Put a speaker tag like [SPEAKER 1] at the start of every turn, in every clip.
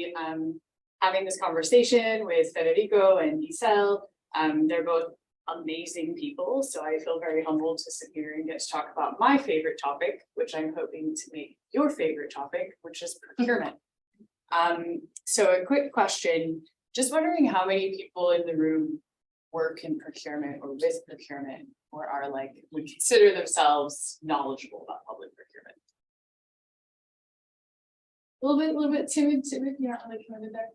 [SPEAKER 1] be having this conversation with Federico and Isel. They're both amazing people, so I feel very humbled to sit here and get to talk about my favorite topic, which I'm hoping to make your favorite topic, which is procurement. So a quick question, just wondering how many people in the room work in procurement or with procurement, or are like, would consider themselves knowledgeable about public procurement? A little bit timid, you're not really committed there.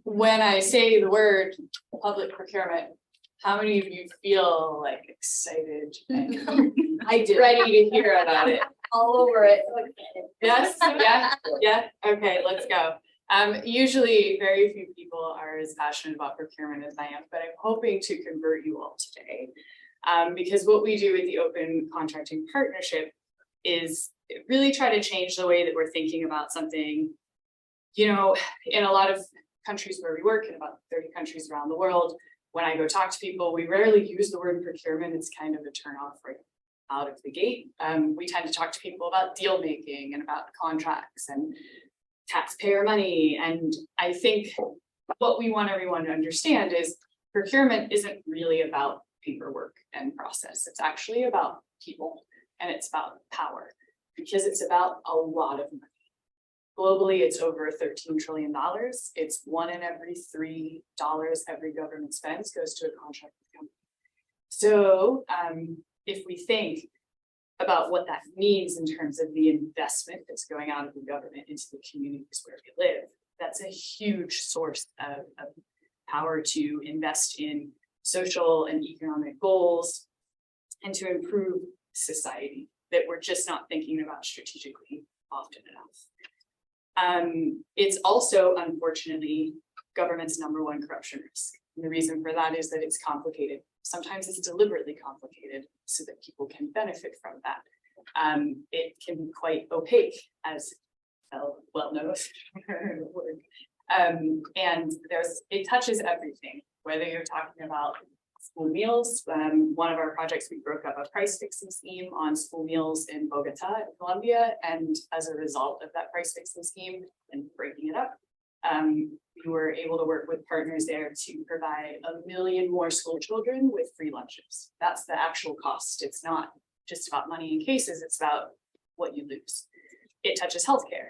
[SPEAKER 1] When I say the word public procurement, how many of you feel like excited and
[SPEAKER 2] I do.
[SPEAKER 1] ready to hear about it?
[SPEAKER 2] All over it.
[SPEAKER 1] Yes, yeah, okay, let's go. Usually very few people are as passionate about procurement as I am, but I'm hoping to convert you all today. Because what we do with the Open Contracting Partnership is really try to change the way that we're thinking about something. You know, in a lot of countries where we work, in about 30 countries around the world, when I go talk to people, we rarely use the word procurement. It's kind of a turnoff right out of the gate. We tend to talk to people about deal making and about contracts and taxpayer money. And I think what we want everyone to understand is procurement isn't really about paperwork and process. It's actually about people, and it's about power, because it's about a lot of money. Globally, it's over $13 trillion. It's $1 in every $3 every government spends goes to a contract with a company. So if we think about what that means in terms of the investment that's going out of the government into the communities where we live, that's a huge source of power to invest in social and economic goals and to improve society that we're just not thinking about strategically often enough. It's also, unfortunately, government's #1 corruption risk. And the reason for that is that it's complicated. Sometimes it's deliberately complicated so that people can benefit from that. It can be quite opaque, as well knows. And it touches everything, whether you're talking about school meals. One of our projects, we broke up a price fixing scheme on school meals in Bogota, Colombia. And as a result of that price fixing scheme and breaking it up, we were able to work with partners there to provide 1 million more school children with free lunches. That's the actual cost. It's not just about money in cases, it's about what you lose. It touches healthcare.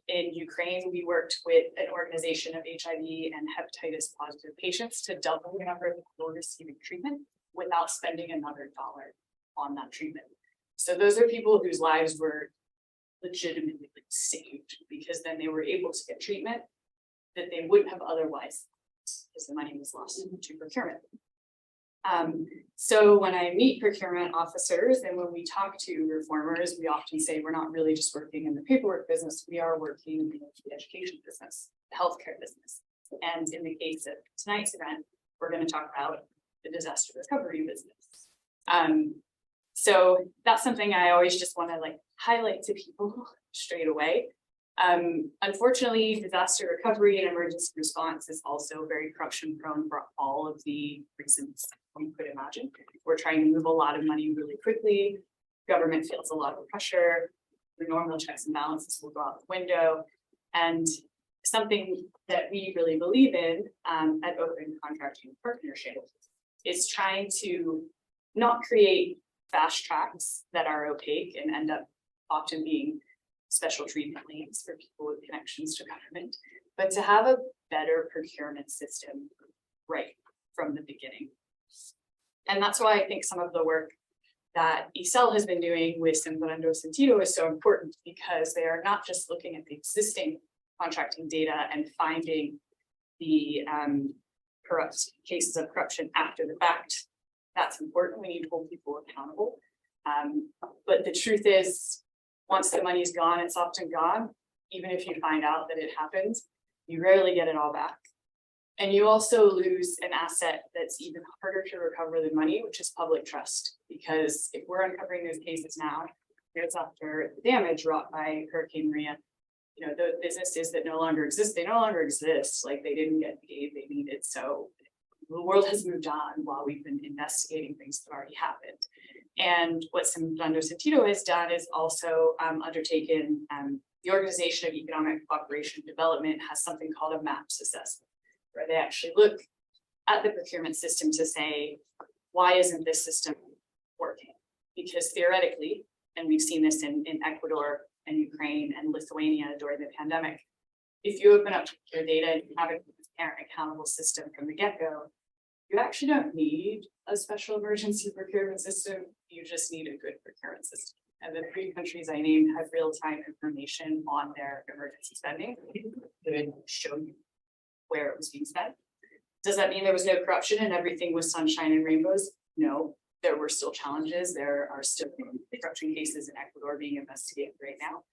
[SPEAKER 1] In Ukraine, we worked with an organization of HIV and hepatitis positive patients to double the number of people receiving treatment without spending another dollar on that treatment. So those are people whose lives were legitimately saved because then they were able to get treatment that they wouldn't have otherwise because the money was lost to procurement. So when I meet procurement officers and when we talk to reformers, we often say we're not really just working in the paperwork business, we are working in the education business, the healthcare business. And in the case of tonight's event, we're going to talk about the disaster recovery business. So that's something I always just want to like highlight to people straight away. Unfortunately, disaster recovery and emergency response is also very corruption prone for all of the reasons you could imagine. We're trying to move a lot of money really quickly. Government feels a lot of pressure. The normal checks and balances will go out the window. And something that we really believe in at Open Contracting Partnership is trying to not create fast tracks that are opaque and end up often being special treatment lanes for people with connections to government, but to have a better procurement system right from the beginning. And that's why I think some of the work that Isel has been doing with Sembrando Sentido is so important, because they are not just looking at the existing contracting data and finding the corrupt cases of corruption after the fact. That's important. We need to hold people accountable. But the truth is, once the money's gone, it's often gone. Even if you find out that it happened, you rarely get it all back. And you also lose an asset that's even harder to recover than money, which is public trust. Because if we're uncovering those cases now, it's after the damage wrought by Hurricane Maria. You know, the businesses that no longer exist, they no longer exist. Like they didn't get the aid they needed. So the world has moved on while we've been investigating things that already happened. And what Sembrando Sentido has done is also undertaken The Organization of Economic Cooperation and Development has something called a MAPS assessment, where they actually look at the procurement system to say, why isn't this system working? Because theoretically, and we've seen this in Ecuador and Ukraine and Lithuania during the pandemic, if you open up your data and you have a transparent, accountable system from the get-go, you actually don't need a special emergency procurement system. You just need a good procurement system. And the 3 countries I named have real-time information on their emergency spending that would show you where it was being spent. Does that mean there was no corruption and everything was sunshine and rainbows? No, there were still challenges. There are still corruption cases in Ecuador being investigated right now.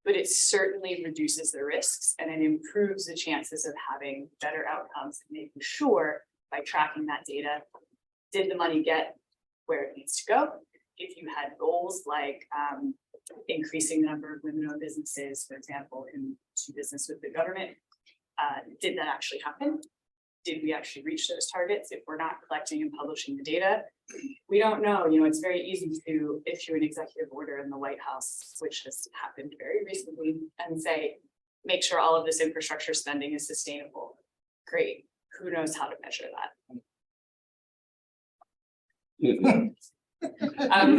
[SPEAKER 1] But it certainly reduces the risks and it improves the chances of having better outcomes and making sure by tracking that data, did the money get where it needs to go? If you had goals like increasing the number of women-owned businesses, for example, in business with the government, did that actually happen? Did we actually reach those targets? If we're not collecting and publishing the data, we don't know. You know, it's very easy to issue an executive order in the White House, which has happened very recently, and say, make sure all of this infrastructure spending is sustainable. Great. Who knows how to measure that?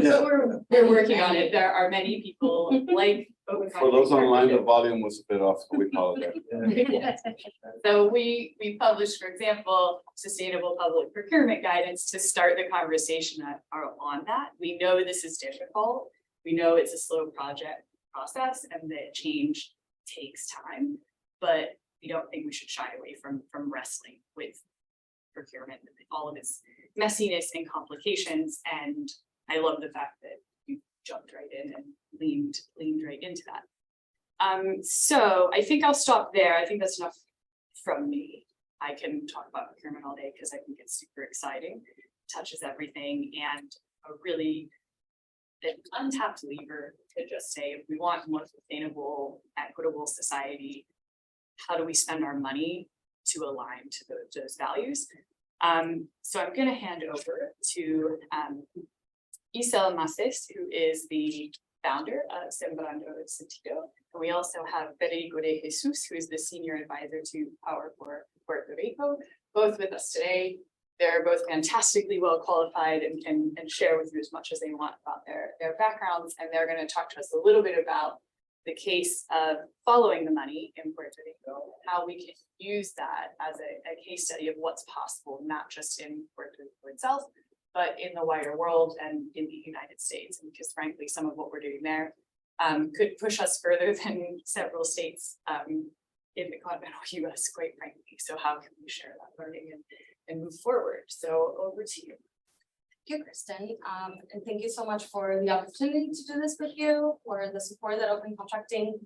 [SPEAKER 1] So we're working on it. There are many people like
[SPEAKER 2] for those online, the volume was a bit off, so we apologize.
[SPEAKER 1] So we published, for example, sustainable public procurement guidance to start the conversation on that. We know this is difficult. We know it's a slow process and that change takes time, but we don't think we should shy away from wrestling with procurement, all of its messiness and complications. And I love the fact that you jumped right in and leaned right into that. So I think I'll stop there. I think that's enough from me. I can talk about procurement all day because I think it's super exciting, touches everything, and a really an untapped lever to just say, if we want a more sustainable, equitable society, how do we spend our money to align to those values? So I'm going to hand over to Isel Maces, who is the founder of Sembrando el Sentido. And we also have Federico de Jesus, who is the senior advisor to Power for Puerto Rico, both with us today. They're both fantastically well qualified and can share with you as much as they want about their backgrounds. And they're going to talk to us a little bit about the case of following the money in Puerto Rico, how we can use that as a case study of what's possible, not just in Puerto Rico itself, but in the wider world and in the United States. And because frankly, some of what we're doing there could push us further than several states in the continental US, quite frankly. So how can we share that learning and move forward? So over to you.
[SPEAKER 3] Thank you, Kristen. And thank you so much for the opportunity to do this with you, for the support that Open Contracting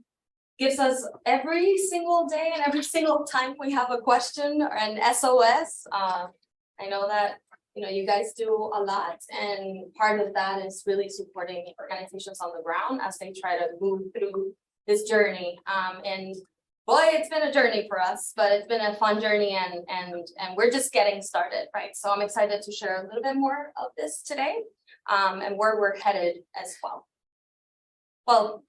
[SPEAKER 3] gives us every single day and every single time we have a question or an SOS. I know that you guys do a lot, and part of that is really supporting organizations on the ground as they try to move through this journey. And boy, it's been a journey for us, but it's been a fun journey, and we're just getting started, right? So I'm excited to share a little bit more of this today, and where we're headed as well. Well,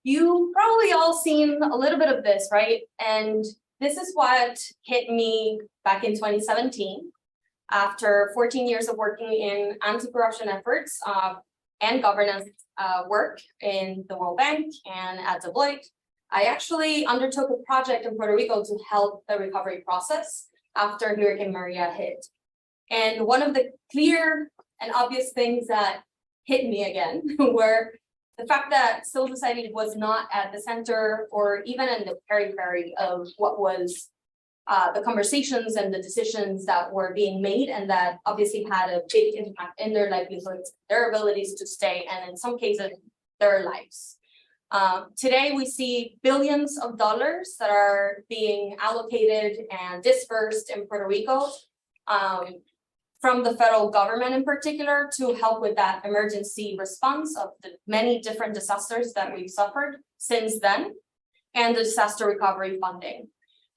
[SPEAKER 3] you probably all seen a little bit of this, right? And this is what hit me back in 2017, after 14 years of working in anti-corruption efforts and governance work in the World Bank and at Deloitte. I actually undertook a project in Puerto Rico to help the recovery process after Hurricane Maria hit. And one of the clear and obvious things that hit me again were the fact that civil society was not at the center or even in the periphery of what was the conversations and the decisions that were being made, and that obviously had a big impact in their livelihoods, their abilities to stay, and in some cases, their lives. Today, we see billions of dollars that are being allocated and dispersed in Puerto Rico from the federal government in particular to help with that emergency response of the many different disasters that we've suffered since then, and the disaster recovery funding.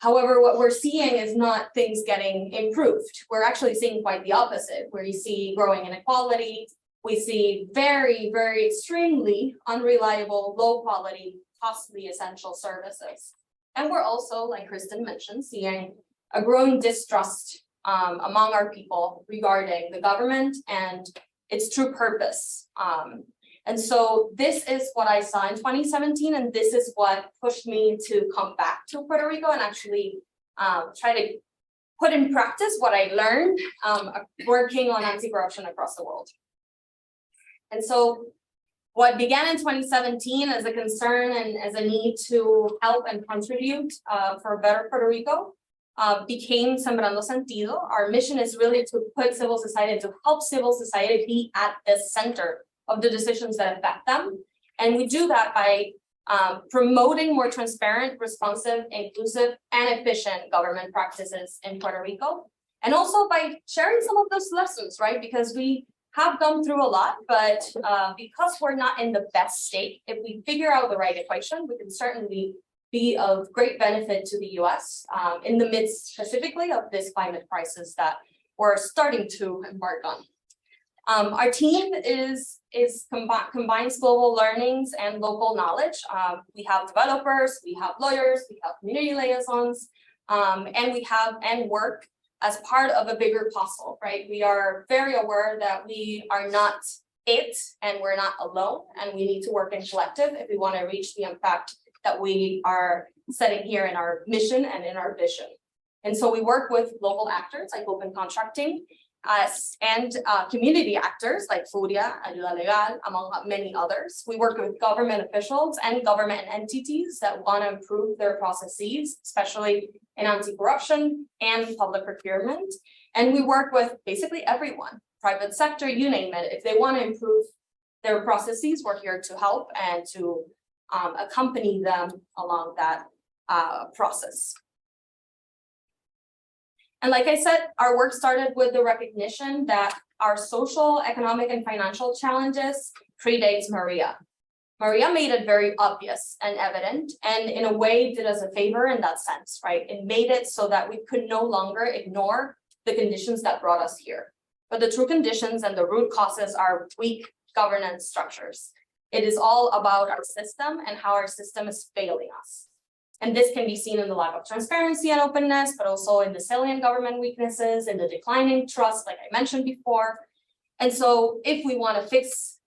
[SPEAKER 3] However, what we're seeing is not things getting improved. We're actually seeing quite the opposite, where you see growing inequality. We see very, very extremely unreliable, low quality costly essential services. And we're also, like Kristen mentioned, seeing a growing distrust among our people regarding the government and its true purpose. And so this is what I saw in 2017, and this is what pushed me to come back to Puerto Rico and actually try to put in practice what I learned working on anti-corruption across the world. And so what began in 2017 as a concern and as a need to help and contribute for a better Puerto Rico became Sembrando Sentido. Our mission is really to put civil society, to help civil society be at the center of the decisions that affect them. And we do that by promoting more transparent, responsive, inclusive, and efficient government practices in Puerto Rico. And also by sharing some of those lessons, right? Because we have gone through a lot, but because we're not in the best state, if we figure out the right equation, we can certainly be of great benefit to the US in the midst specifically of this climate crisis that we're starting to embark on. Our team combines global learnings and local knowledge. We have developers, we have lawyers, we have community liaisons, and we have and work as part of a bigger puzzle, right? We are very aware that we are not it and we're not alone, and we need to work in collective if we want to reach the impact that we are setting here in our mission and in our vision. And so we work with local actors like open contracting and community actors like Furia, Ayuda Legal, among many others. We work with government officials and government entities that want to improve their processes, especially in anti-corruption and public procurement. And we work with basically everyone, private sector, you name it. If they want to improve their processes, we're here to help and to accompany them along that process. And like I said, our work started with the recognition that our social, economic, and financial challenges predates Maria. Maria made it very obvious and evident, and in a way did us a favor in that sense, right? It made it so that we could no longer ignore the conditions that brought us here. But the true conditions and the root causes are weak governance structures. It is all about our system and how our system is failing us. And this can be seen in the lack of transparency and openness, but also in the salient government weaknesses and the declining trust, like I mentioned before. And so if we want to fix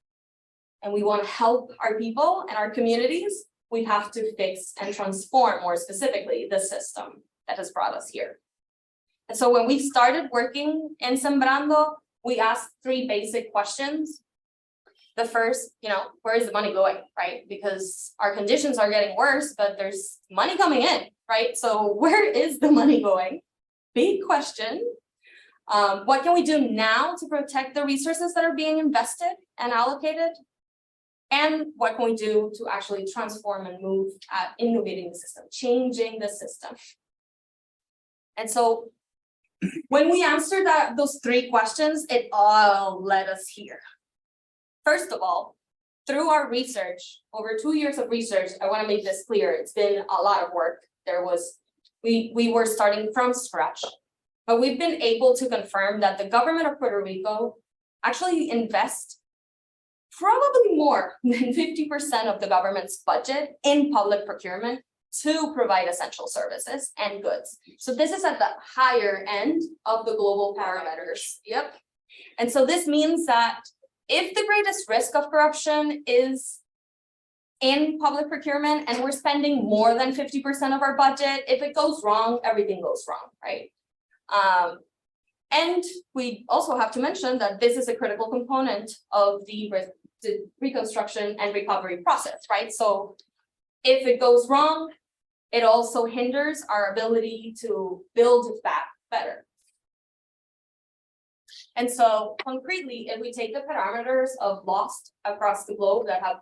[SPEAKER 3] and we want to help our people and our communities, we have to fix and transform, more specifically, the system that has brought us here. And so when we started working in Sembrando, we asked three basic questions. The first, where is the money going, right? Because our conditions are getting worse, but there's money coming in, right? So where is the money going? Big question. What can we do now to protect the resources that are being invested and allocated? And what can we do to actually transform and move at innovating the system, changing the system? And so when we answered those three questions, it all led us here. First of all, through our research, over 2 years of research, I want to make this clear. It's been a lot of work. We were starting from scratch, but we've been able to confirm that the government of Puerto Rico actually invests probably more than 50% of the government's budget in public procurement to provide essential services and goods. So this is at the higher end of the global parameters. Yep. And so this means that if the greatest risk of corruption is in public procurement and we're spending more than 50% of our budget, if it goes wrong, everything goes wrong, right? And we also have to mention that this is a critical component of the reconstruction and recovery process, right? So if it goes wrong, it also hinders our ability to build back better. And so concretely, if we take the parameters of loss across the globe that have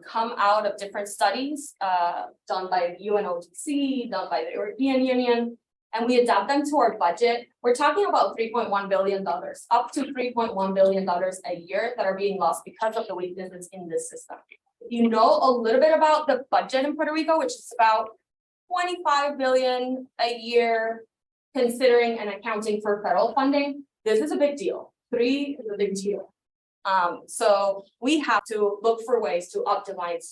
[SPEAKER 3] come out of different studies done by UNODC, done by the European Union, and we adapt them to our budget, we're talking about $3.1 billion, up to $3.1 billion a year that are being lost because of the weaknesses in this system. If you know a little bit about the budget in Puerto Rico, which is about $25 billion a year, considering and accounting for federal funding, this is a big deal. 3 is a big deal. So we have to look for ways to optimize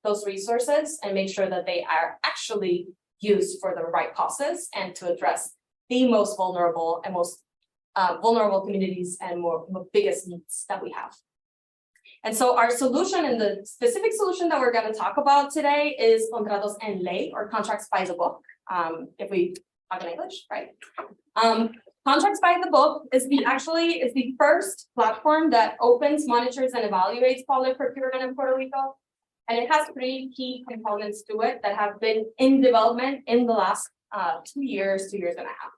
[SPEAKER 3] those resources and make sure that they are actually used for the right causes and to address the most vulnerable and most vulnerable communities and biggest needs that we have. And so our solution, and the specific solution that we're going to talk about today, is contratos en ley, or contracts by the book. If we talk in English, right? Contracts by the book is the first platform that opens, monitors, and evaluates public procurement in Puerto Rico. And it has 3 key components to it that have been in development in the last 2 years and a half.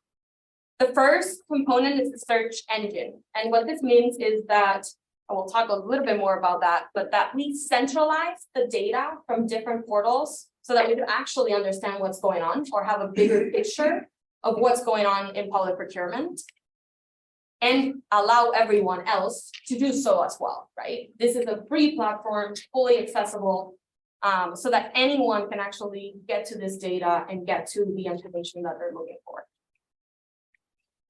[SPEAKER 3] The first component is the search engine. And what this means is that, and we'll talk a little bit more about that, but that we centralize the data from different portals so that we can actually understand what's going on or have a bigger picture of what's going on in public procurement, and allow everyone else to do so as well, right? This is a free platform, fully accessible, so that anyone can actually get to this data and get to the information that they're looking for.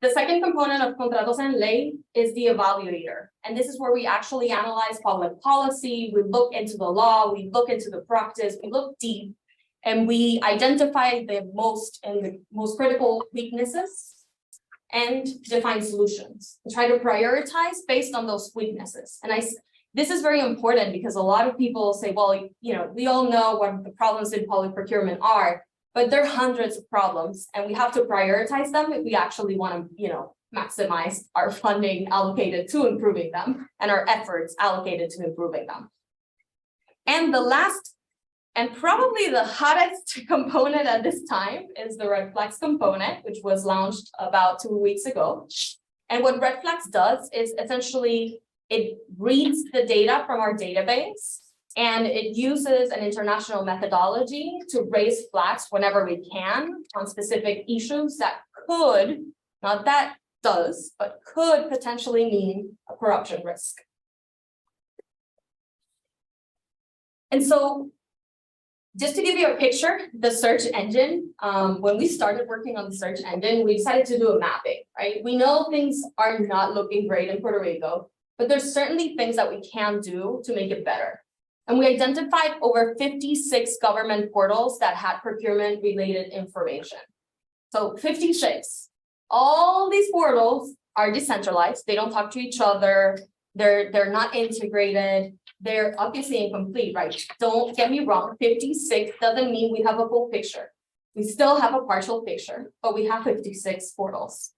[SPEAKER 3] The second component of contratos en ley is the evaluator. And this is where we actually analyze public policy, we look into the law, we look into the practice, we look deep, and we identify the most critical weaknesses and define solutions. We try to prioritize based on those weaknesses. And this is very important because a lot of people say, well, we all know what the problems in public procurement are, but there are hundreds of problems, and we have to prioritize them if we actually want to, maximize our funding allocated to improving them and our efforts allocated to improving them. And the last, and probably the hottest component at this time, is the Red Flags component, which was launched about 2 weeks ago. And what Red Flags does is essentially it reads the data from our database, and it uses an international methodology to raise flags whenever we can on specific issues that could, not that does, but could potentially mean a corruption risk. And so, just to give you a picture, the search engine, when we started working on the search engine, we decided to do a mapping, right? We know things are not looking great in Puerto Rico, but there's certainly things that we can do to make it better. And we identified over 56 government portals that had procurement-related information. So 56. All these portals are decentralized. They don't talk to each other. They're not integrated. They're obviously incomplete, right? Don't get me wrong. 56 doesn't mean we have a full picture. We still have a partial picture, but we have 56 portals.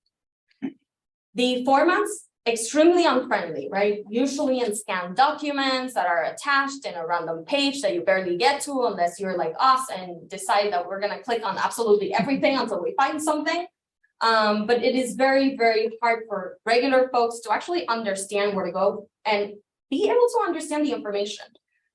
[SPEAKER 3] The formats, extremely unfriendly, right? Usually in scanned documents that are attached in a random page that you barely get to unless you're like us and decide that we're going to click on absolutely everything until we find something. But it is very, very hard for regular folks to actually understand where to go and be able to understand the information.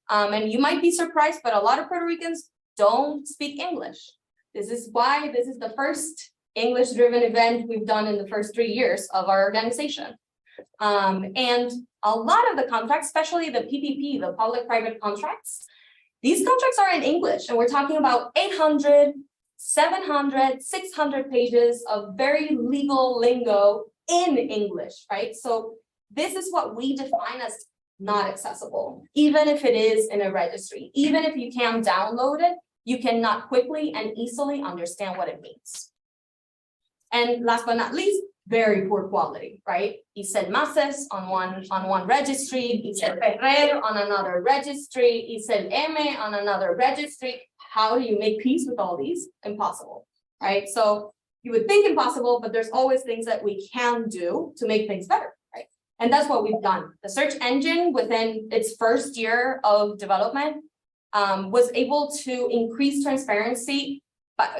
[SPEAKER 3] And you might be surprised, but a lot of Puerto Ricans don't speak English. This is why this is the first English-driven event we've done in the first 3 years of our organization. And a lot of the contracts, especially the PPP, the public-private contracts, these contracts are in English, and we're talking about 800, 700, 600 pages of very legal lingo in English, right? So this is what we define as not accessible, even if it is in a registry. Even if you can download it, you cannot quickly and easily understand what it means. And last but not least, very poor quality, right? Isel Maces on one registry, Isel Ferrer on another registry, Isel M on another registry. How do you make peace with all these? Impossible, right? So you would think impossible, but there's always things that we can do to make things better, right? And that's what we've done. The search engine, within its first year of development, was able to increase transparency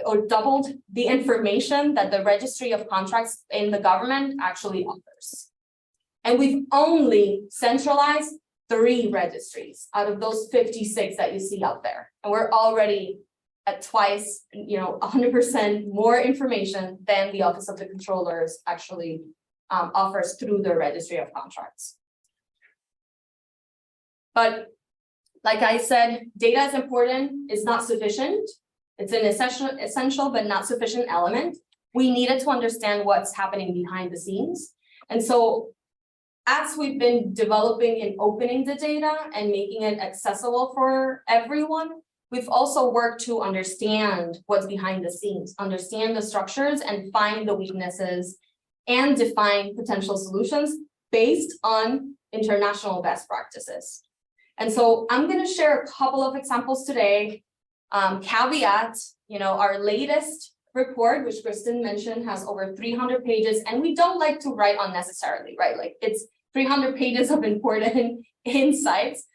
[SPEAKER 3] or doubled the information that the registry of contracts in the government actually offers. And we've only centralized 3 registries out of those 56 that you see out there. And we're already at twice, 100% more information than the Office of the Controllers actually offers through the registry of contracts. But like I said, data is important, it's not sufficient. It's an essential but not sufficient element. We needed to understand what's happening behind the scenes. And so as we've been developing and opening the data and making it accessible for everyone, we've also worked to understand what's behind the scenes, understand the structures and find the weaknesses and define potential solutions based on international best practices. And so I'm going to share a couple of examples today. Caveat, our latest report, which Kristen mentioned, has over 300 pages, and we don't like to write unnecessarily, right? Like it's 300 pages of important insights.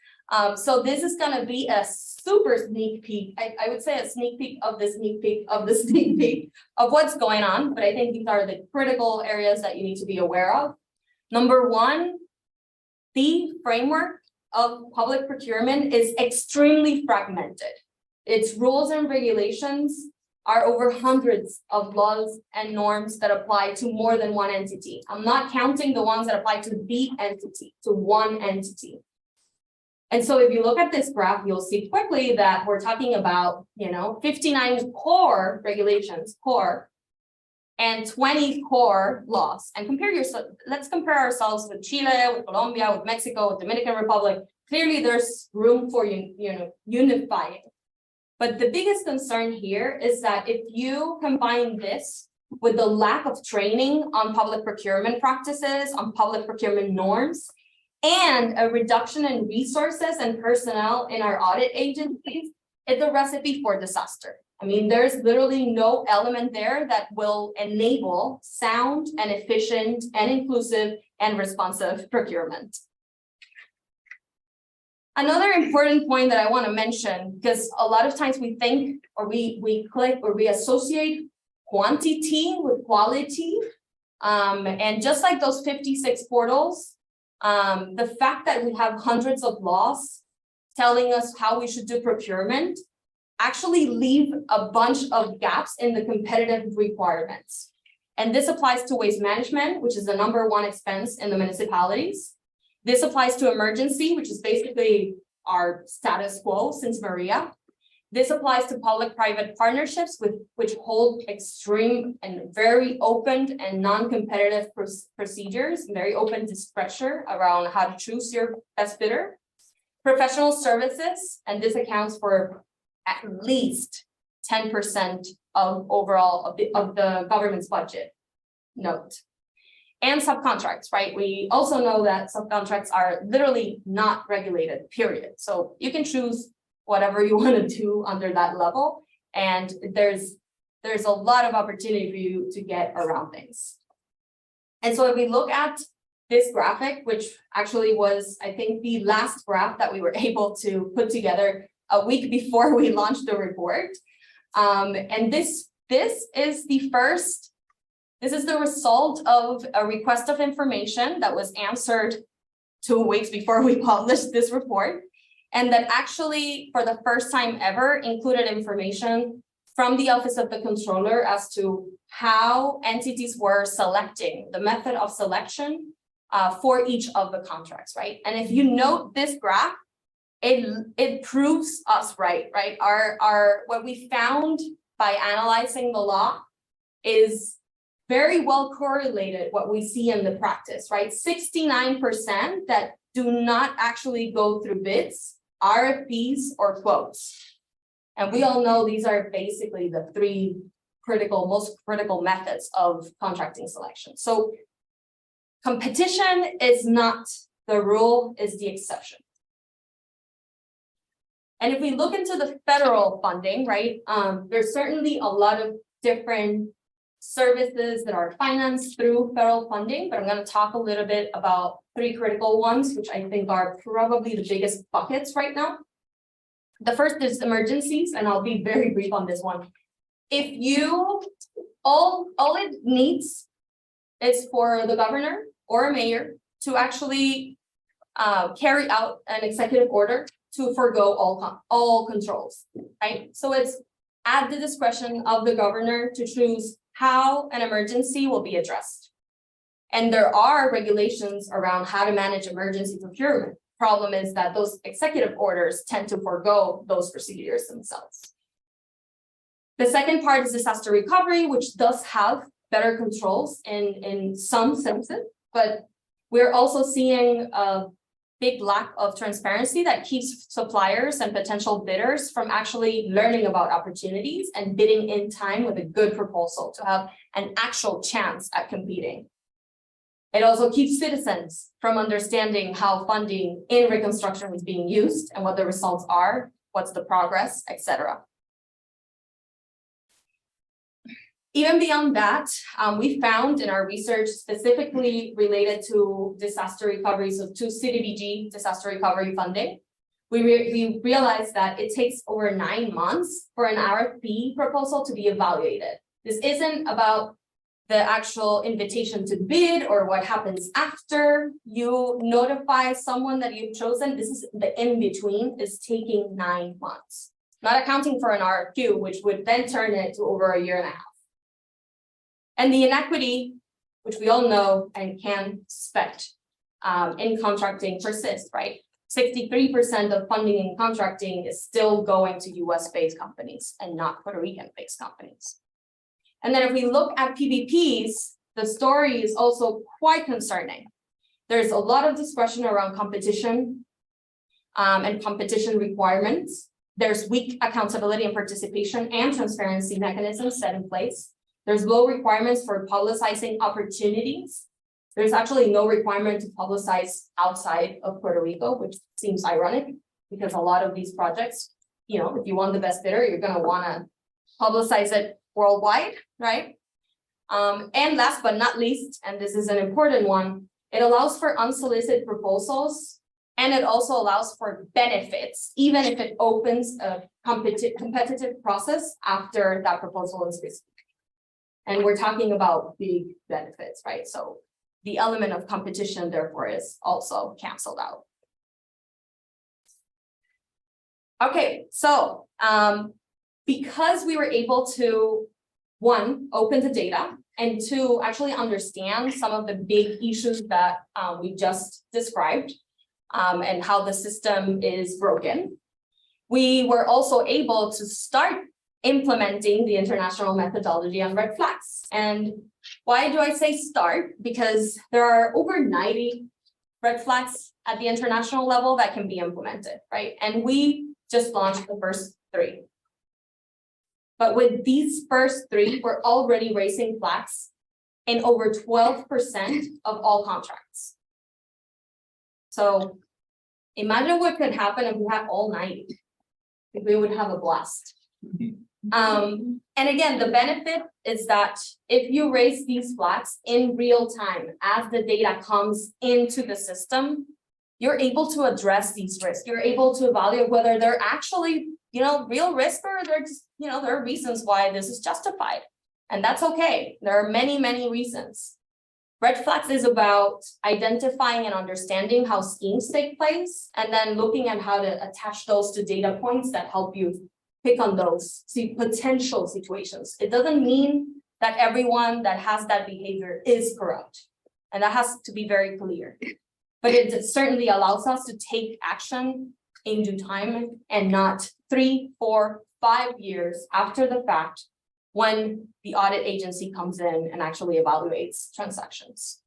[SPEAKER 3] So this is going to be a super sneak peek. I would say a sneak peek of the sneak peek of the sneak peek of what's going on. But I think these are the critical areas that you need to be aware of. Number one, the framework of public procurement is extremely fragmented. Its rules and regulations are over hundreds of laws and norms that apply to more than one entity. I'm not counting the ones that apply to the entity, to one entity. And so if you look at this graph, you'll see quickly that we're talking about, 59 core regulations, and 20 core laws. And let's compare ourselves with Chile, with Colombia, with Mexico, with Dominican Republic. Clearly, there's room for unifying. But the biggest concern here is that if you combine this with the lack of training on public procurement practices, on public procurement norms, and a reduction in resources and personnel in our audit agencies, it's a recipe for disaster. I mean, there's literally no element there that will enable sound and efficient and inclusive and responsive procurement. Another important point that I want to mention, because a lot of times we think or we associate quantity with quality. And just like those 56 portals, the fact that we have hundreds of laws telling us how we should do procurement actually leave a bunch of gaps in the competitive requirements. And this applies to waste management, which is the #1 expense in the municipalities. This applies to emergency, which is basically our status quo since Maria. This applies to public-private partnerships which hold extreme and very open and non-competitive procedures, very open discretion around how to choose your best bidder. Professional services, and this accounts for at least 10% of overall of the government's budget. Note. And subcontracts, right? We also know that subcontracts are literally not regulated, period. So you can choose whatever you want to do under that level. And there's a lot of opportunity for you to get around things. And so if we look at this graphic, which actually was, I think, the last graph that we were able to put together a week before we launched the report. And this is the result of a request of information that was answered 2 weeks before we published this report. And that actually, for the first time ever, included information from the Office of the Controller as to how entities were selecting, the method of selection for each of the contracts, right? And if you note this graph, it proves us right? What we found by analyzing the law is very well correlated what we see in the practice, right? 69% that do not actually go through bids, RFPs, or quotes. And we all know these are basically the 3 most critical methods of contracting selection. So competition is not the rule, is the exception. And if we look into the federal funding, right, there's certainly a lot of different services that are financed through federal funding, but I'm going to talk a little bit about 3 critical ones, which I think are probably the biggest buckets right now. The first is emergencies, and I'll be very brief on this one. If you, all it needs is for the governor or a mayor to actually carry out an executive order to forego all controls, right? So it's at the discretion of the governor to choose how an emergency will be addressed. And there are regulations around how to manage emergency procurement. Problem is that those executive orders tend to forego those procedures themselves. The second part is disaster recovery, which does have better controls in some senses, but We're also seeing a big lack of transparency that keeps suppliers and potential bidders from actually learning about opportunities and bidding in time with a good proposal to have an actual chance at competing. It also keeps citizens from understanding how funding in reconstruction is being used and what the results are, what's the progress, etc. Even beyond that, we found in our research specifically related to disaster recovery, so to CDBG disaster recovery funding, we realized that it takes over 9 months for an RFP proposal to be evaluated. This isn't about the actual invitation to bid or what happens after you notify someone that you've chosen. This is the in-between is taking 9 months, not accounting for an RFQ, which would then turn it to over 1.5 years. And the inequity, which we all know and can suspect in contracting persists, right? 63% of funding in contracting is still going to US-based companies and not Puerto Rican-based companies. And then if we look at PPPs, the story is also quite concerning. There's a lot of discussion around competition and competition requirements. There's weak accountability and participation and transparency mechanisms set in place. There's low requirements for publicizing opportunities. There's actually no requirement to publicize outside of Puerto Rico, which seems ironic because a lot of these projects, you know, if you want the best bidder, you're going to want to publicize it worldwide, right? And last but not least, and this is an important one, it allows for unsolicited proposals, and it also allows for benefits, even if it opens a competitive process after that proposal is received. And we're talking about big benefits, right? So the element of competition, therefore, is also canceled out. Okay, so because we were able to, one, open the data, and two, actually understand some of the big issues that we just described and how the system is broken, we were also able to start implementing the international methodology on red flags. And why do I say start? Because there are over 90 red flags at the international level that can be implemented, right? And we just launched the first 3. But with these first 3, we're already raising flags in over 12% of all contracts. So imagine what could happen if we had all 90. We would have a blast. And again, the benefit is that if you raise these flags in real time, as the data comes into the system, you're able to address these risks. You're able to evaluate whether they're actually, you know, real risk, or they're just, you know, there are reasons why this is justified. And that's okay. There are many, many reasons. Red flags is about identifying and understanding how schemes take place, and then looking at how to attach those to data points that help you pick on those potential situations. It doesn't mean that everyone that has that behavior is corrupt. And that has to be very clear. But it certainly allows us to take action in due time and not 3, 4, 5 years after the fact when the audit agency comes in and actually evaluates transactions.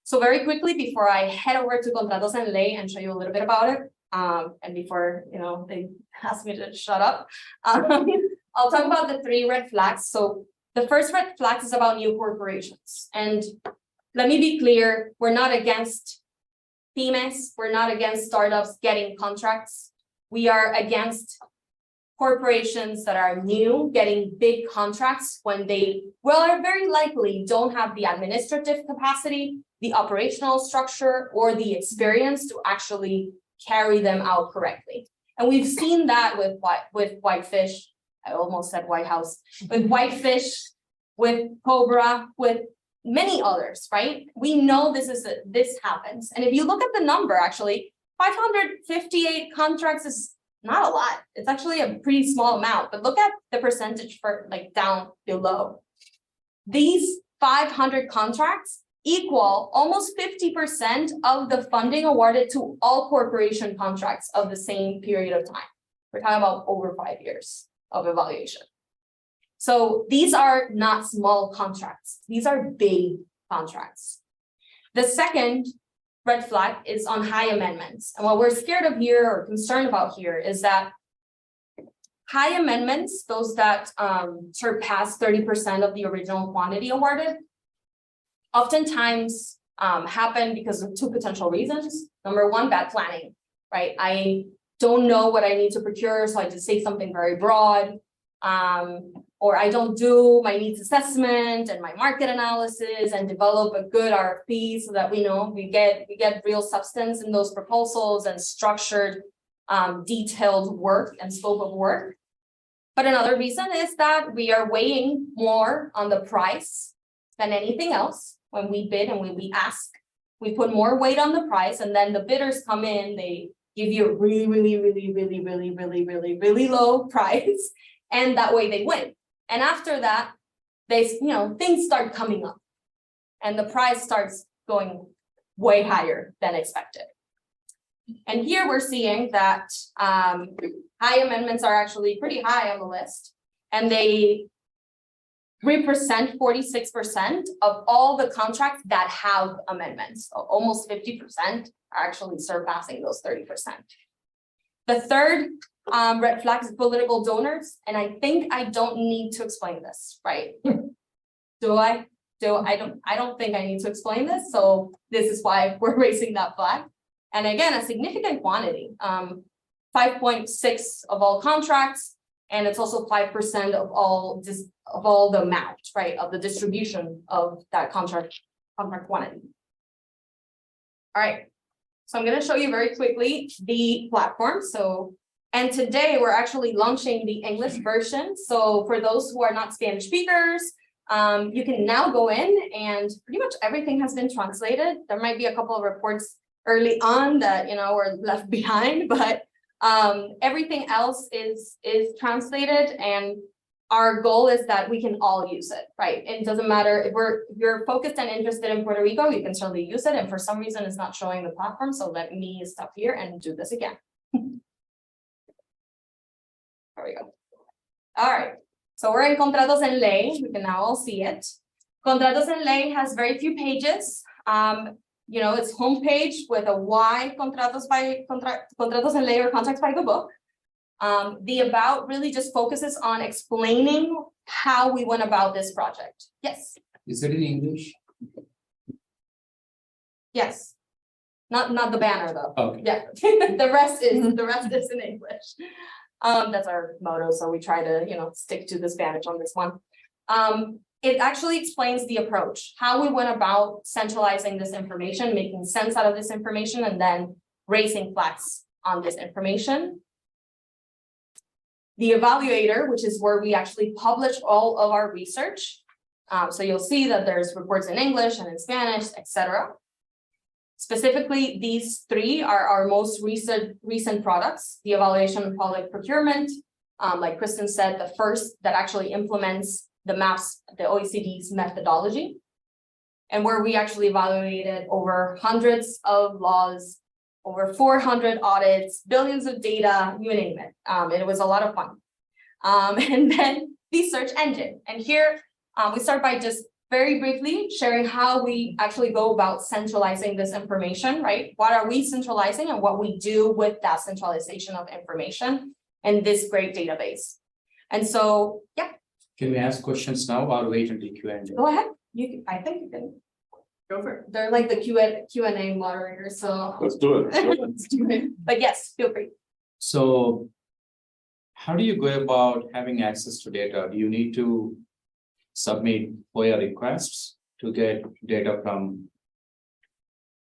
[SPEAKER 3] So very quickly, before I head over to Contratos en Ley and show you a little bit about it, and before, you know, they ask me to shut up, I'll talk about the 3 red flags. So the first red flag is about new corporations. And let me be clear, we're not against pymes, we're not against startups getting contracts. We are against corporations that are new getting big contracts when they, well, are very likely don't have the administrative capacity, the operational structure, or the experience to actually carry them out correctly. And we've seen that with Whitefish. I almost said White House. With Whitefish, with Cobra, with many others, right? We know this happens. And if you look at the number, actually, 558 contracts is not a lot. It's actually a pretty small amount. But look at the percentage for like down below. These 500 contracts equal almost 50% of the funding awarded to all corporation contracts of the same period of time. We're talking about over 5 years of evaluation. So these are not small contracts. These are big contracts. The second red flag is on high amendments. And what we're scared of here or concerned about here is that high amendments, those that surpass 30% of the original quantity awarded, oftentimes happen because of two potential reasons. Number one, bad planning, right? I don't know what I need to procure, so I just say something very broad. Or I don't do my needs assessment and my market analysis and develop a good RFP so that we know we get real substance in those proposals and structured, detailed work and scope of work. But another reason is that we are weighing more on the price than anything else when we bid and when we ask. We put more weight on the price, and then the bidders come in, they give you a really low price, and that way they win. And after that, things start coming up and the price starts going way higher than expected. And here we're seeing that high amendments are actually pretty high on the list, and they represent 46% of all the contracts that have amendments. So almost 50% are actually surpassing those 30%. The third red flag is political donors, and I think I don't need to explain this, right? Do I? I don't think I need to explain this, so this is why we're raising that flag. And again, a significant quantity, 5.6 of all contracts, and it's also 5% of all the amount, right, of the distribution of that contract quantity. All right, so I'm going to show you very quickly the platform. And today we're actually launching the English version. So for those who are not Spanish speakers, you can now go in and pretty much everything has been translated. There might be a couple of reports early on that were left behind, but everything else is translated, and our goal is that we can all use it, right? It doesn't matter if you're focused and interested in Puerto Rico, you can certainly use it. And for some reason, it's not showing the platform. So let me stop here and do this again. There we go. All right. So we're in Contratos en Ley. We can now all see it. Contratos en Ley has very few pages. It's homepage with a why Contratos en Ley or contracts by the book. The about really just focuses on explaining how we went about this project. Yes.
[SPEAKER 4] Is it in English?
[SPEAKER 3] Yes. Not the banner though.
[SPEAKER 4] Okay.
[SPEAKER 3] Yeah. the rest is in English. That's our motto, so we try to stick to the Spanish on this one. It actually explains the approach, how we went about centralizing this information, making sense out of this information, and then raising flags on this information. The evaluator, which is where we actually publish all of our research. So you'll see that there's reports in English and in Spanish, etc. Specifically, these three are our most recent products. The evaluation of public procurement, like Kristen said, the first that actually implements the OECD's methodology, and where we actually evaluated over hundreds of laws, over 400 audits, billions of data, you name it. And it was a lot of fun. And then the search engine. And here we start by just very briefly sharing how we actually go about centralizing this information, right? What are we centralizing and what we do with that centralization of information in this great database. And so, yeah.
[SPEAKER 4] Can we ask questions now or wait until Q&A?
[SPEAKER 3] Go ahead. I think you can go for it. They're like the Q&A moderators, so
[SPEAKER 2] Let's do it.
[SPEAKER 3] let's do it. But yes, feel free.
[SPEAKER 4] So how do you go about having access to data? Do you need to submit FOIA requests to get data from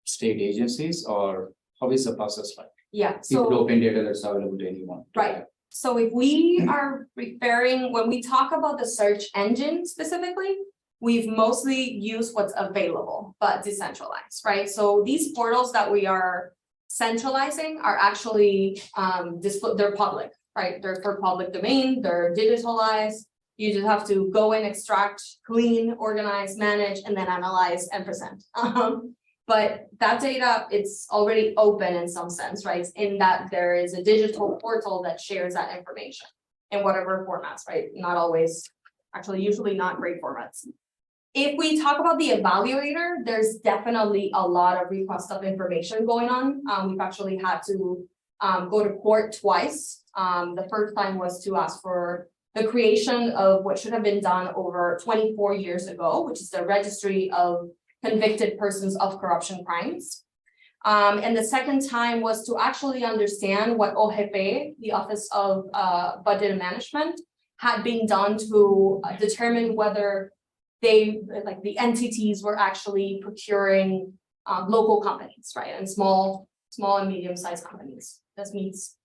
[SPEAKER 4] state agencies, or how is the process like?
[SPEAKER 3] Yeah.
[SPEAKER 4] People open data that's available to anyone.
[SPEAKER 3] Right. So if we are when we talk about the search engine specifically, we've mostly used what's available, but decentralized, right? So these portals that we are centralizing are actually, they're public, right? They're for public domain, they're digitalized. You just have to go in, extract, clean, organize, manage, and then analyze and present. But that data, it's already open in some sense, right? In that there is a digital portal that shares that information in whatever formats, right? Not always, actually, usually not great formats. If we talk about the evaluator, there's definitely a lot of request of information going on. We've actually had to go to court twice. The first time was to ask for the creation of what should have been done over 24 years ago, which is the registry of convicted persons of corruption crimes. And the second time was to actually understand what OGP, the Office of Budget and Management, had been done to determine whether the entities were actually procuring local companies, right? And small and medium-sized companies. This means,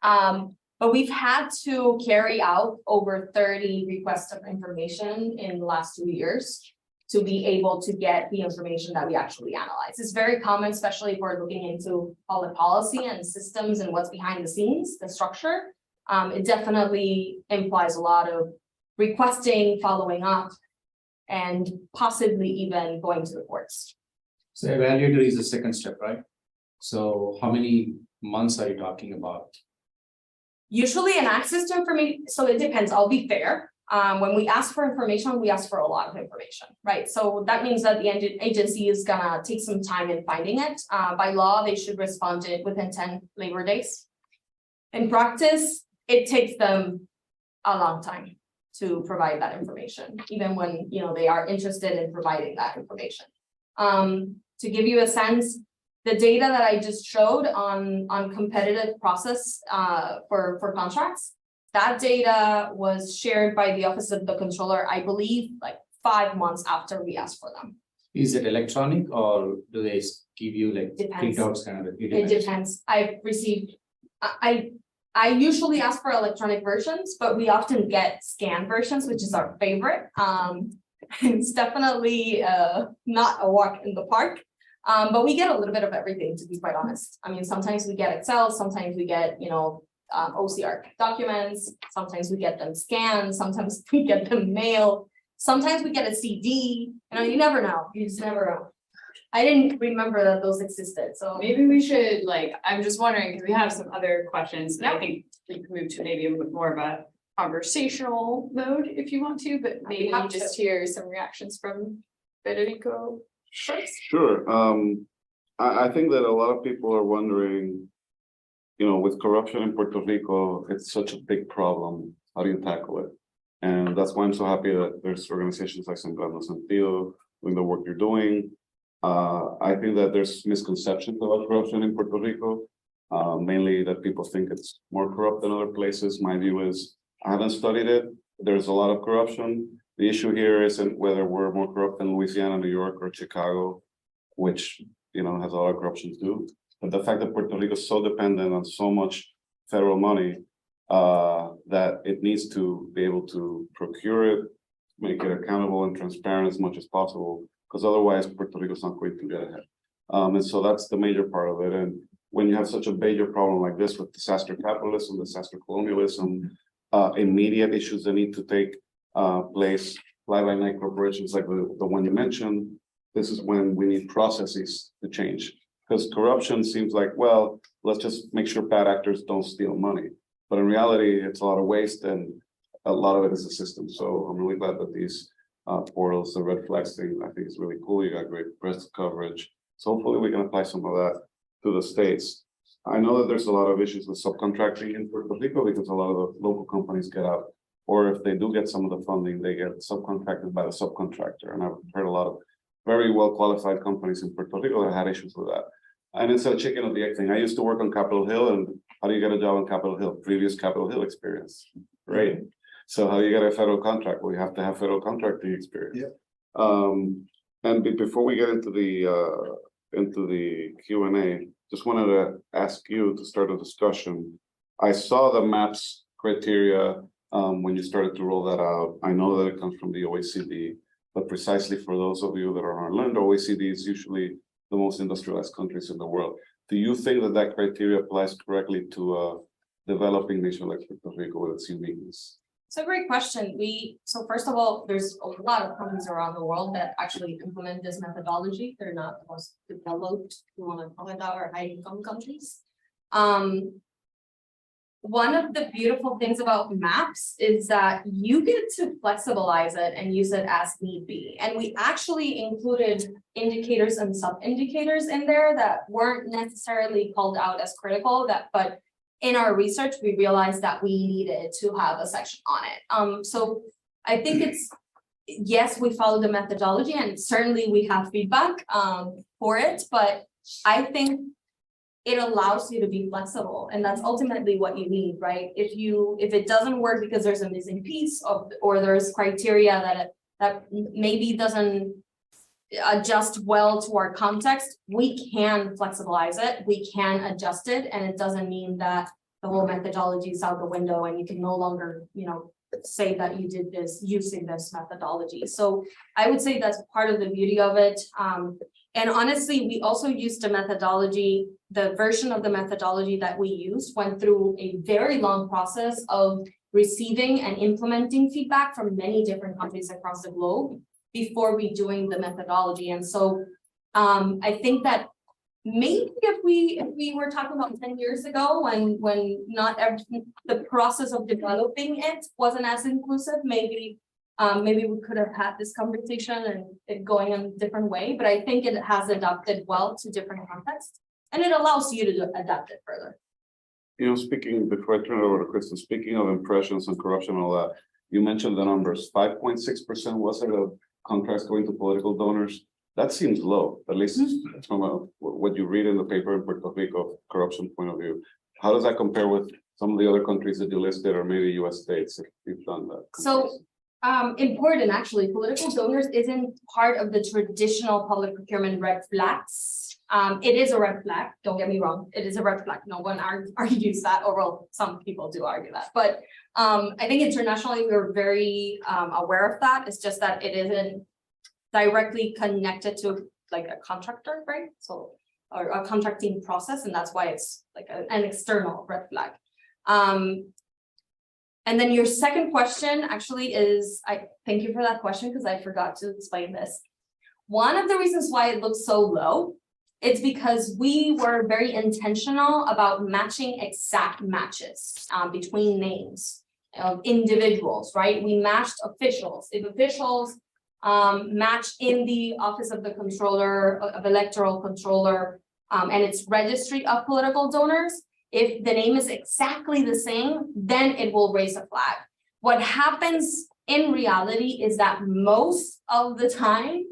[SPEAKER 3] but we've had to carry out over 30 requests of information in the last 2 years to be able to get the information that we actually analyze. It's very common, especially if we're looking into public policy and systems and what's behind the scenes, the structure. It definitely implies a lot of requesting, following up, and possibly even going to the courts.
[SPEAKER 4] So evaluator is the second step, right? So how many months are you talking about?
[SPEAKER 3] Usually an access to information, so it depends, I'll be fair. When we ask for information, we ask for a lot of information, right? So that means that the agency is gonna take some time in finding it. By law, they should respond to it within 10 labor days. In practice, it takes them a long time to provide that information, even when they are interested in providing that information. To give you a sense, the data that I just showed on competitive process for contracts, that data was shared by the Office of the Controller, I believe, like 5 months after we asked for them.
[SPEAKER 4] Is it electronic or do they give you like
[SPEAKER 3] Depends.
[SPEAKER 4] printouts kind of?
[SPEAKER 3] It depends. I've received, I usually ask for electronic versions, but we often get scanned versions, which is our favorite. It's definitely not a walk in the park. But we get a little bit of everything, to be quite honest. I mean, sometimes we get Excel, sometimes we get, OCR documents, sometimes we get them scanned, sometimes we get them mailed, sometimes we get a CD. You never know. You just never know. I didn't remember that those existed, so
[SPEAKER 1] Maybe we should, I'm just wondering, because we have some other questions, and I think we can move to maybe a bit more of a conversational mode if you want to, but maybe
[SPEAKER 3] happy
[SPEAKER 1] just hear some reactions from Federico first.
[SPEAKER 2] Sure. I think that a lot of people are wondering, with corruption in Puerto Rico, it's such a big problem. How do you tackle it? And that's why I'm so happy that there's organizations like Sembrando Sentido doing the work you're doing. I think that there's misconceptions about corruption in Puerto Rico, mainly that people think it's more corrupt than other places. My view is, I haven't studied it. There's a lot of corruption. The issue here isn't whether we're more corrupt than Louisiana, New York, or Chicago, which has a lot of corruption too. But the fact that Puerto Rico is so dependent on so much federal money that it needs to be able to procure it, make it accountable and transparent as much as possible, because otherwise Puerto Rico is not going to get ahead. And so that's the major part of it. And when you have such a major problem like this with disaster capitalism, disaster colonialism, immediate issues that need to take place, fly-by-night corporations like the one you mentioned, this is when we need processes to change. Because corruption seems like, well, let's just make sure bad actors don't steal money. But in reality, it's a lot of waste and a lot of it is the system. So I'm really glad that these portals, the red flags thing, I think is really cool. You got great press coverage. So hopefully we can apply some of that to the States. I know that there's a lot of issues with subcontracting in Puerto Rico because a lot of the local companies get out, or if they do get some of the funding, they get subcontracted by the subcontractor. And I've heard a lot of very well qualified companies in Puerto Rico that had issues with that. And it's a chicken or the egg thing. I used to work on Capitol Hill, and how do you get a job on Capitol Hill? Previous Capitol Hill experience, right? So how do you get a federal contract? Well, you have to have federal contracting experience. Yeah. Before we get into the Q&A, just wanted to ask you to start a discussion. I saw the MAPS criteria when you started to roll that out. I know that it comes from the OECD, but precisely for those of you that are unlearned, OECD is usually the most industrialized countries in the world. Do you think that that criteria applies correctly to a developing nation like Puerto Rico with its uniqueness?
[SPEAKER 3] It's a great question. So first of all, there's a lot of countries around the world that actually implement this methodology. They're not the most developed, if you want to call it that, or high income countries. one of the beautiful things about maps is that you get to flexibilize it and use it as need be. And we actually included indicators and sub-indicators in there that weren't necessarily called out as critical, but in our research, we realized that we needed to have a section on it. So I think it's, yes, we follow the methodology and certainly we have feedback for it, but I think it allows you to be flexible, and that's ultimately what you need, right? If it doesn't work because there's a missing piece or there's criteria that maybe doesn't adjust well to our context, we can flexibilize it, we can adjust it, and it doesn't mean that the whole methodology is out the window and you can no longer, say that you did this using this methodology. So I would say that's part of the beauty of it. And honestly, we also used the methodology, the version of the methodology that we used went through a very long process of receiving and implementing feedback from many different countries across the globe before we doing the methodology. And so I think that maybe if we were talking about 10 years ago when not the process of developing it wasn't as inclusive, maybe we could have had this conversation and it going in a different way, but I think it has adapted well to different contexts and it allows you to adapt it further.
[SPEAKER 2] Speaking, before I turn it over to Kristen, speaking of impressions and corruption and all that, you mentioned the numbers, 5.6% was it of contracts going to political donors? That seems low, at least from what you read in the paper in Puerto Rico, corruption point of view. How does that compare with some of the other countries that you listed, or maybe US states, if you've done that?
[SPEAKER 3] So important, actually, political donors isn't part of the traditional public procurement red flags. It is a red flag, don't get me wrong, it is a red flag. No one argues that, or well, some people do argue that. But I think internationally, we're very aware of that. It's just that it isn't directly connected to like a contractor, right? So, or a contracting process, and that's why it's like an external red flag. And then your second question actually is, I thank you for that question because I forgot to explain this. One of the reasons why it looks so low, it's because we were very intentional about matching exact matches between names of individuals, right? We matched officials. If officials match in the office of the controller, of electoral controller, and its registry of political donors, if the name is exactly the same, then it will raise a flag. What happens in reality is that most of the time,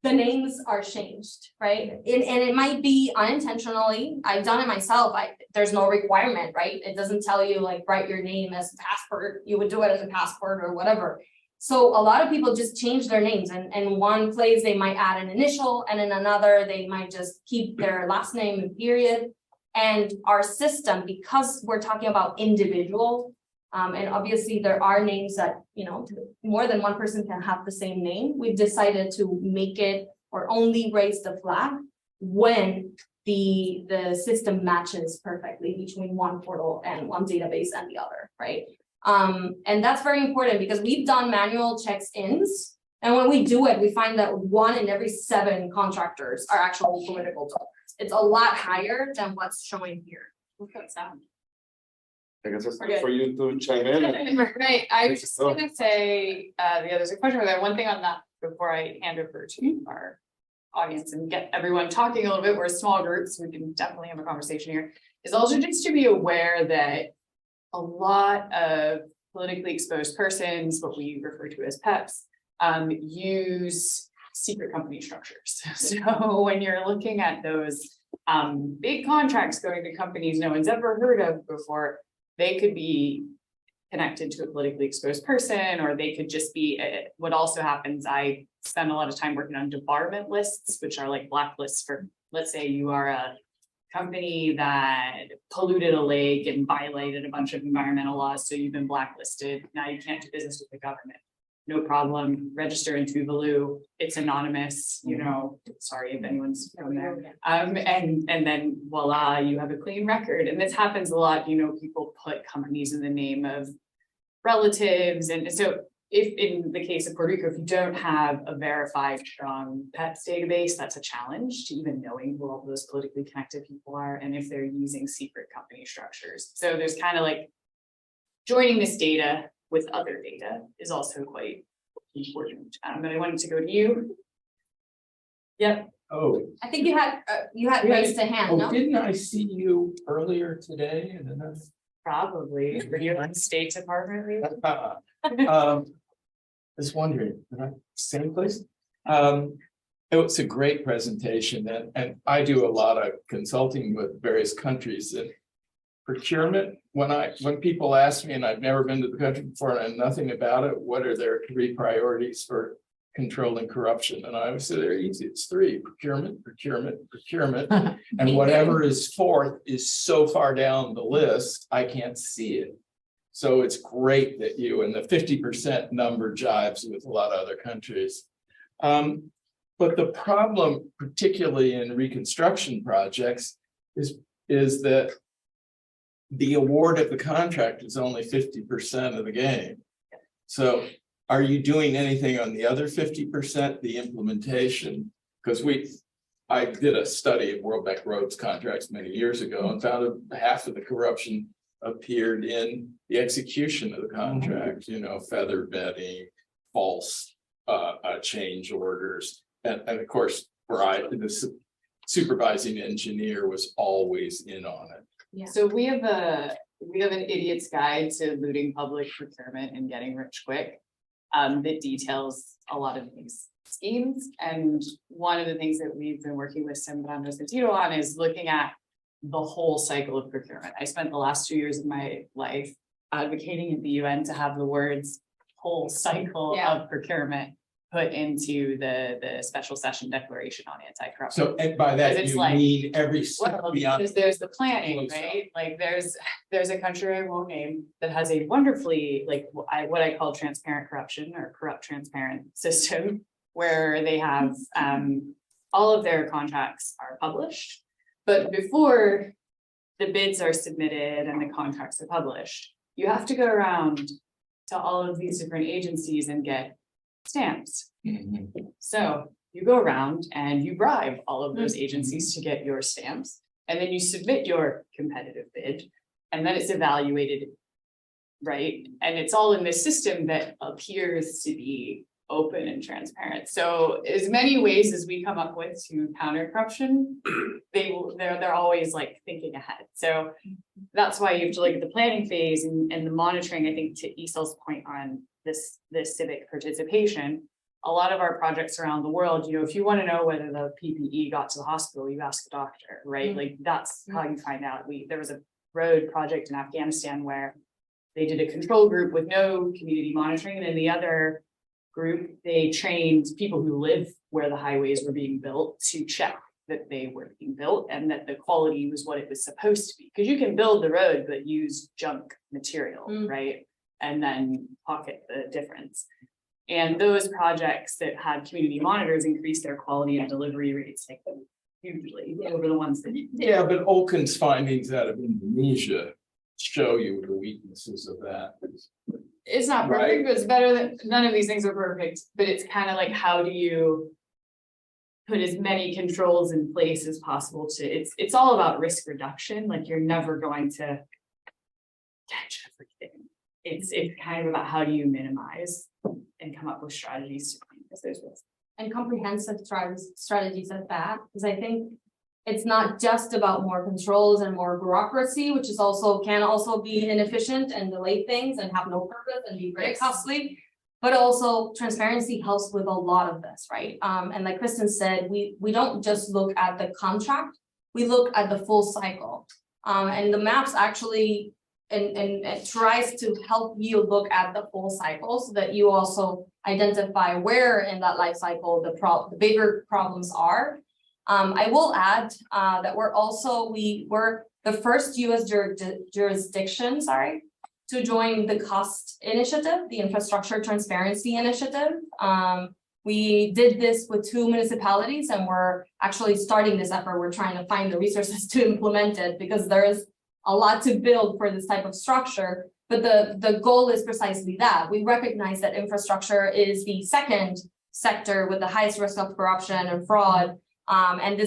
[SPEAKER 3] the names are changed, right? And it might be unintentionally. I've done it myself. There's no requirement, right? It doesn't tell you like write your name as a passport. You would do it as a passport or whatever. So a lot of people just change their names, and in one place they might add an initial, and in another they might just keep their last name and period. And our system, because we're talking about individual, and obviously there are names that, more than one person can have the same name. We've decided to make it or only raise the flag when the system matches perfectly between one portal and one database and the other, right? And that's very important because we've done manual checks-ins, and when we do it, we find that 1 in every 7 contractors are actual political donors. It's a lot higher than what's showing here. Look at that.
[SPEAKER 2] I guess it's good for you to chime in.
[SPEAKER 1] Right, I was just gonna say, there's a question, but one thing on that before I hand over to our audience and get everyone talking a little bit. We're small groups, we can definitely have a conversation here. Is also just to be aware that a lot of politically exposed persons, what we refer to as PEPs, use secret company structures. So when you're looking at those big contracts going to companies no one's ever heard of before, they could be connected to a politically exposed person, or they could just be, what also happens, I spend a lot of time working on debarment lists, which are like blacklists for, let's say you are a company that polluted a lake and violated a bunch of environmental laws, so you've been blacklisted. Now you can't do business with the government. No problem, register in Tuvalu, it's anonymous, sorry if anyone's from there. And then voila, you have a clean record. And this happens a lot, people put companies in the name of relatives. And so if in the case of Puerto Rico, if you don't have a verified strong pets database, that's a challenge to even knowing who all those politically connected people are and if they're using secret company structures. So there's kind of like joining this data with other data is also quite important. But I wanted to go to you. Yep.
[SPEAKER 5] Oh,
[SPEAKER 3] I think you had raised a hand, no?
[SPEAKER 5] didn't I see you earlier today? And then
[SPEAKER 1] Probably. Were you on State Department leave?
[SPEAKER 5] was wondering, same place? It was a great presentation, and I do a lot of consulting with various countries, and procurement, when people ask me, and I've never been to the country before and I know nothing about it, what are their 3 priorities for controlling corruption? And I always say they're easy. It's 3: procurement, procurement, procurement. And whatever is 4th is so far down the list, I can't see it. So it's great that you, and the 50% number jives with a lot of other countries. But the problem, particularly in reconstruction projects, is that the award of the contract is only 50% of the game. So are you doing anything on the other 50%, the implementation? Because I did a study of World Bank Roads contracts many years ago and found half of the corruption appeared in the execution of the contract, feather bedding, false change orders. And of course, the supervising engineer was always in on it.
[SPEAKER 3] Yeah.
[SPEAKER 1] So we have an idiot's guide to looting public procurement and getting rich quick that details a lot of these schemes. And one of the things that we've been working with Sembrano Sentido on is looking at the whole cycle of procurement. I spent the last 2 years of my life advocating at the UN to have the words whole cycle of procurement put into the special session declaration on anti-corruption.
[SPEAKER 5] So, and by that you mean every step beyond.
[SPEAKER 1] Because there's the planning, right? Like there's a country I won't name that has a wonderfully what I call transparent corruption or corrupt transparent system where they have all of their contracts are published, but before the bids are submitted and the contracts are published, you have to go around to all of these different agencies and get stamps. So you go around and you bribe all of those agencies to get your stamps, and then you submit your competitive bid, and then it's evaluated, right? And it's all in this system that appears to be open and transparent. So as many ways as we come up with to counter corruption, they're always like thinking ahead. So that's why you have to look at the planning phase and the monitoring. I think to Isel's point on this civic participation, a lot of our projects around the world, if you want to know whether the PPE got to the hospital, you ask the doctor, right? Like that's how you find out. There was a road project in Afghanistan where they did a control group with no community monitoring, and in the other group, they trained people who live where the highways were being built to check that they were being built and that the quality was what it was supposed to be. Because you can build the road, but use junk material, right? And then pocket the difference. And those projects that had community monitors increased their quality and delivery rates like hugely over the ones that didn't.
[SPEAKER 5] Yeah, but Olken's findings out of Indonesia show you the weaknesses of that.
[SPEAKER 1] It's not perfect, but it's better than none of these things are perfect. But it's kind of like, how do you put as many controls in place as possible to it's all about risk reduction. Like you're never going to catch everything. It's kind of about how do you minimize and come up with strategies to minimize those risks.
[SPEAKER 3] And comprehensive strategies at that, because I think it's not just about more controls and more bureaucracy, which is can also be inefficient and delay things and have no purpose and be very costly. But also transparency helps with a lot of this, right? And like Kristen said, we don't just look at the contract, we look at the full cycle. And the maps actually and it tries to help you look at the full cycle so that you also identify where in that life cycle the bigger problems are. I will add that we're the first US jurisdiction, to join the COST initiative, the Infrastructure Transparency Initiative. We did this with 2 municipalities and we're actually starting this effort. We're trying to find the resources to implement it because there is a lot to build for this type of structure. But the goal is precisely that. We recognize that infrastructure is the second sector with the highest risk of corruption and fraud. And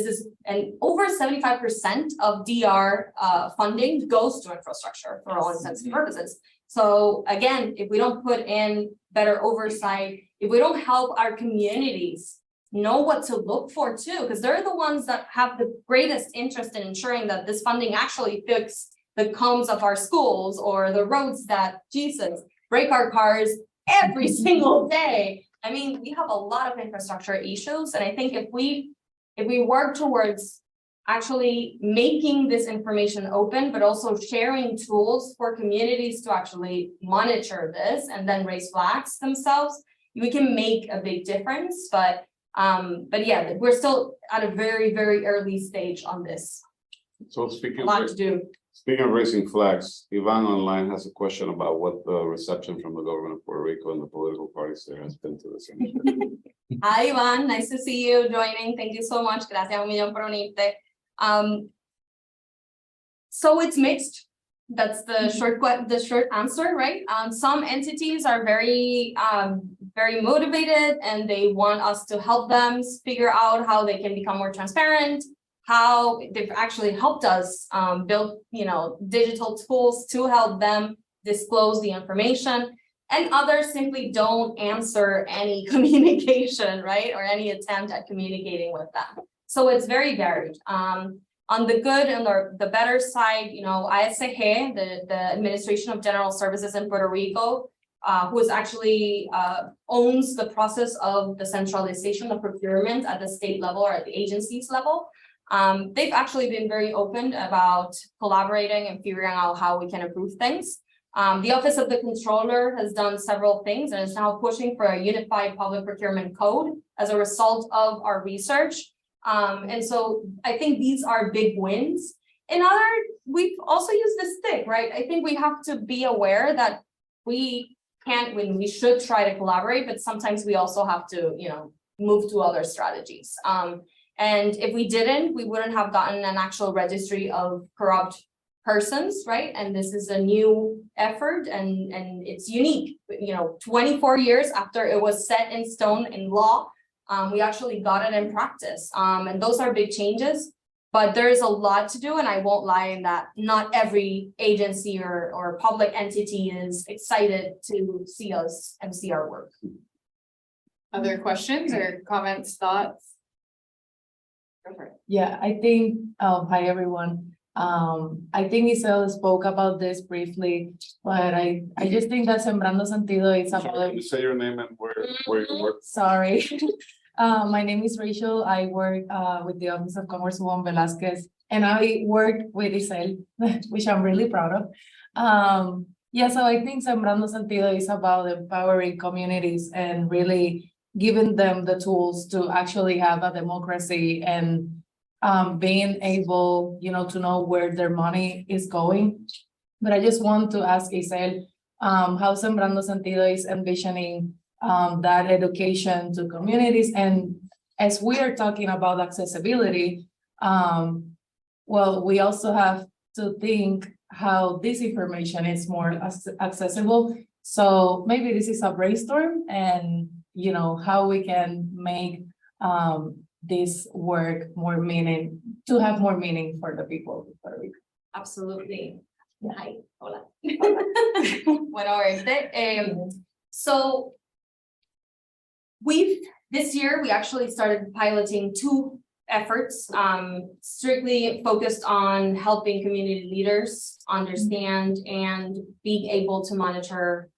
[SPEAKER 3] over 75% of DR funding goes to infrastructure for all intents and purposes. So again, if we don't put in better oversight, if we don't help our communities know what to look for too, because they're the ones that have the greatest interest in ensuring that this funding actually fix the combs of our schools or the roads that Jesus break our cars every single day. I mean, we have a lot of infrastructure issues, and I think if we work towards actually making this information open, but also sharing tools for communities to actually monitor this and then raise flags themselves, we can make a big difference. But yeah, we're still at a very, very early stage on this.
[SPEAKER 2] So
[SPEAKER 3] A
[SPEAKER 2] speaking
[SPEAKER 3] lot
[SPEAKER 2] of,
[SPEAKER 3] to do.
[SPEAKER 2] speaking of raising flags, Ivan online has a question about what the reception from the government of Puerto Rico and the political parties there has been to this initiative.
[SPEAKER 3] Hi, Ivan. Nice to see you joining. Thank you so much. Gracias un millón por unirte. So it's mixed. That's the short answer, right? Some entities are very motivated, and they want us to help them figure out how they can become more transparent, how they've actually helped us build, digital tools to help them disclose the information. And others simply don't answer any communication, right? Or any attempt at communicating with them. So it's very varied. On the good and the better side, ISG, the Administration of General Services in Puerto Rico, who is actually owns the process of the centralization of procurement at the state level or at the agencies level. They've actually been very open about collaborating and figuring out how we can improve things. The Office of the Controller has done several things and is now pushing for a unified public procurement code as a result of our research. And so I think these are big wins. We've also used the stick, right? I think we have to be aware that we should try to collaborate, but sometimes we also have to, move to other strategies. And if we didn't, we wouldn't have gotten an actual registry of corrupt persons, right? And this is a new effort, and it's unique. 24 years after it was set in stone in law, we actually got it in practice. And those are big changes, but there is a lot to do, and I won't lie in that not every agency or public entity is excited to see us and see our work.
[SPEAKER 1] Other questions or comments, thoughts? Go for it.
[SPEAKER 6] Yeah, I think, hi, everyone. I think Isel spoke about this briefly, but I just think that Sembrando Sentido is
[SPEAKER 2] Sorry,
[SPEAKER 6] about.
[SPEAKER 2] can you say your name and where you work?
[SPEAKER 6] Sorry. My name is Rachel. I work with the Office of Commerce Juan Velasquez, and I work with Isel, which I'm really proud of. So I think Sembrando Sentido is about empowering communities and really giving them the tools to actually have a democracy and being able, to know where their money is going. But I just want to ask Isel how Sembrando Sentido is envisioning that education to communities. And as we are talking about accessibility, we also have to think how this information is more accessible. So maybe this is a brainstorm, and how we can make this work to have more meaning for the people of Puerto Rico.
[SPEAKER 3] Absolutely.
[SPEAKER 6] Yeah.
[SPEAKER 3] Hi, hola. Bueno, so this year we actually started piloting 2 efforts, strictly focused on helping community leaders understand and being able to monitor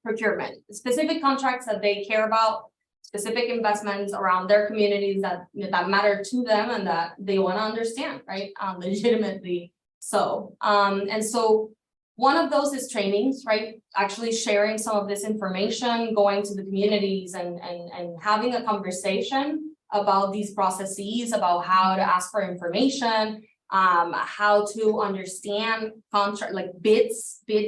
[SPEAKER 3] procurement, specific contracts that they care about, specific investments around their communities that matter to them and that they want to understand, right? Legitimately so. And so one of those is trainings, right? Actually sharing some of this information, going to the communities and having a conversation about these processes, about how to ask for information, how to understand contract, like bid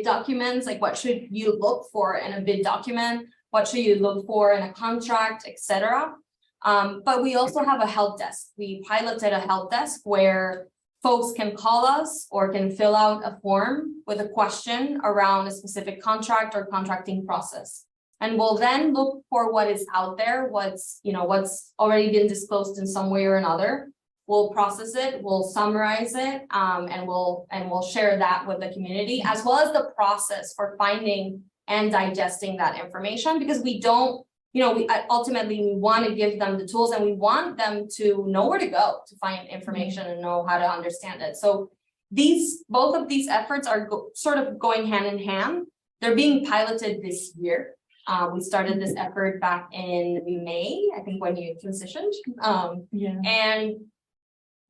[SPEAKER 3] documents, like what should you look for in a bid document, what should you look for in a contract, etc. But we also have a help desk. We piloted a help desk where folks can call us or can fill out a form with a question around a specific contract or contracting process. And we'll then look for what is out there, what's already been disclosed in some way or another. We'll process it, we'll summarize it, and we'll share that with the community, as well as the process for finding and digesting that information, because we don't, we ultimately we want to give them the tools and we want them to know where to go to find information and know how to understand it. So both of these efforts are sort of going hand in hand. They're being piloted this year. We started this effort back in May, I think, when you transitioned. And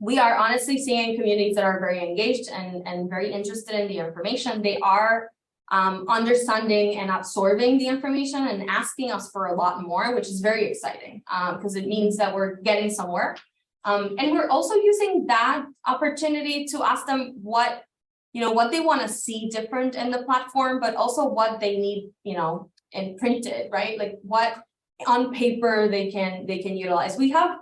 [SPEAKER 3] we are honestly seeing communities that are very engaged and very interested in the information. They are understanding and absorbing the information and asking us for a lot more, which is very exciting because it means that we're getting somewhere. And we're also using that opportunity to ask them what they want to see different in the platform, but also what they need, and printed, right? Like what on paper they can utilize. We have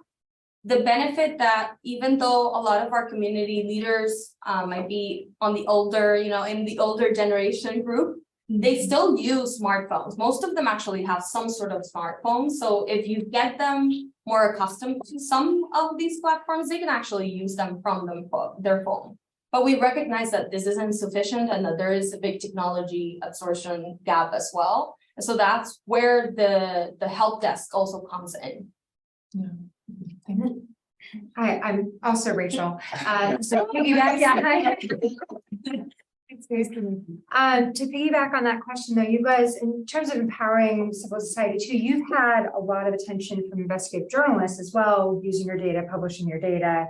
[SPEAKER 3] the benefit that even though a lot of our community leaders might be on the older, in the older generation group, they still use smartphones. Most of them actually have some sort of smartphone. So if you get them more accustomed to some of these platforms, they can actually use them from their phone. But we recognize that this isn't sufficient and that there is a big technology absorption gap as well. And so that's where the help desk also comes in.
[SPEAKER 7] Hi, I'm also Rachel. So piggyback, to piggyback on that question though, you guys, in terms of empowering civil society too, you've had a lot of attention from investigative journalists as well, using your data, publishing your data.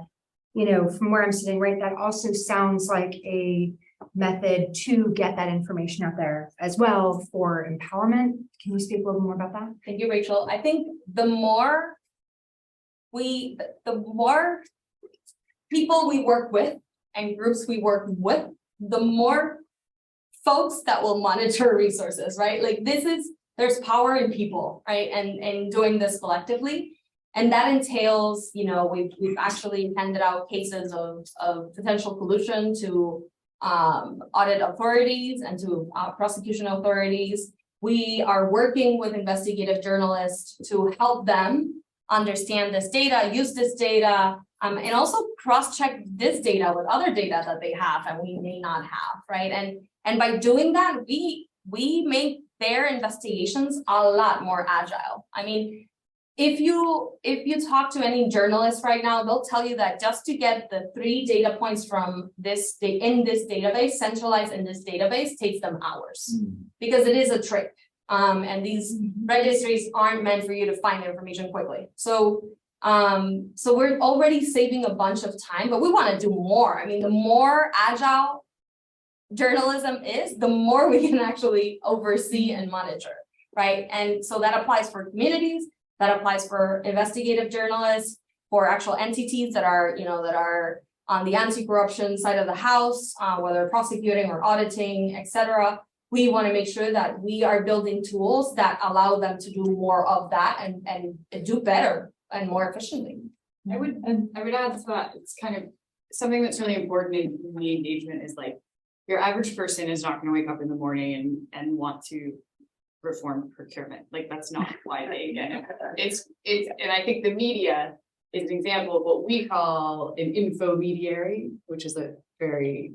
[SPEAKER 7] From where I'm sitting, right, that also sounds like a method to get that information out there as well for empowerment. Can you speak a little more about that?
[SPEAKER 3] Thank you, Rachel. I think the more people we work with and groups we work with, the more folks that will monitor resources, right? Like there's power in people, right? And doing this collectively. And that entails, we've actually handed out cases of potential collusion to audit authorities and to prosecution authorities. We are working with investigative journalists to help them understand this data, use this data, and also cross-check this data with other data that they have and we may not have, right? And by doing that, we make their investigations a lot more agile. I mean, if you talk to any journalist right now, they'll tell you that just to get the 3 data points from this in this database, centralized in this database, takes them hours because it is a trick. And these registries aren't meant for you to find information quickly. So we're already saving a bunch of time, but we want to do more. I mean, the more agile journalism is, the more we can actually oversee and monitor, right? And so that applies for communities. That applies for investigative journalists, for actual entities that are, that are on the anti-corruption side of the house, whether prosecuting or auditing, etc. We want to make sure that we are building tools that allow them to do more of that and do better and more efficiently.
[SPEAKER 1] I would add to that. It's kind of something that's really important in the engagement is like your average person is not going to wake up in the morning and want to reform procurement. Like that's not why they get it. It's and I think the media is an example of what we call an infomediary, which is a very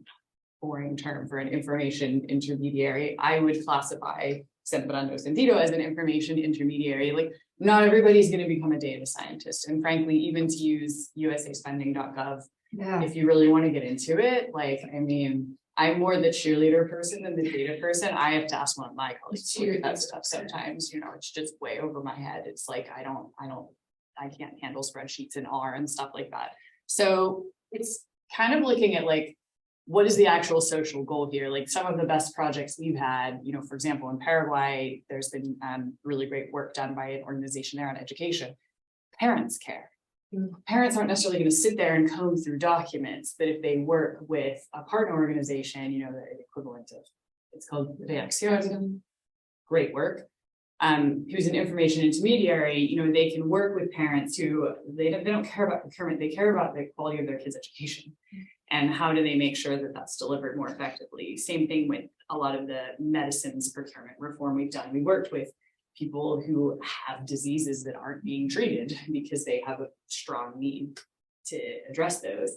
[SPEAKER 1] boring term for an information intermediary. I would classify Sembrando Sentido as an information intermediary. Like not everybody's going to become a data scientist. And frankly, even to use usaspending.gov, if you really want to get into it, like, I mean, I'm more the cheerleader person than the data person. I have to ask one of my colleagues to look at that stuff sometimes, it's just way over my head. It's like, I can't handle spreadsheets in R and stuff like that. So it's kind of looking at like, what is the actual social goal here? Like some of the best projects we've had, for example, in Paraguay, there's been really great work done by an organization there on education. Parents care. Parents aren't necessarily going to sit there and comb through documents, but if they work with a partner organization, the equivalent of, it's called Reacción, great work, who's an information intermediary, they can work with parents who, they don't care about procurement, they care about the quality of their kids' education. And how do they make sure that that's delivered more effectively? Same thing with a lot of the medicines procurement reform we've done. We worked with people who have diseases that aren't being treated because they have a strong need to address those.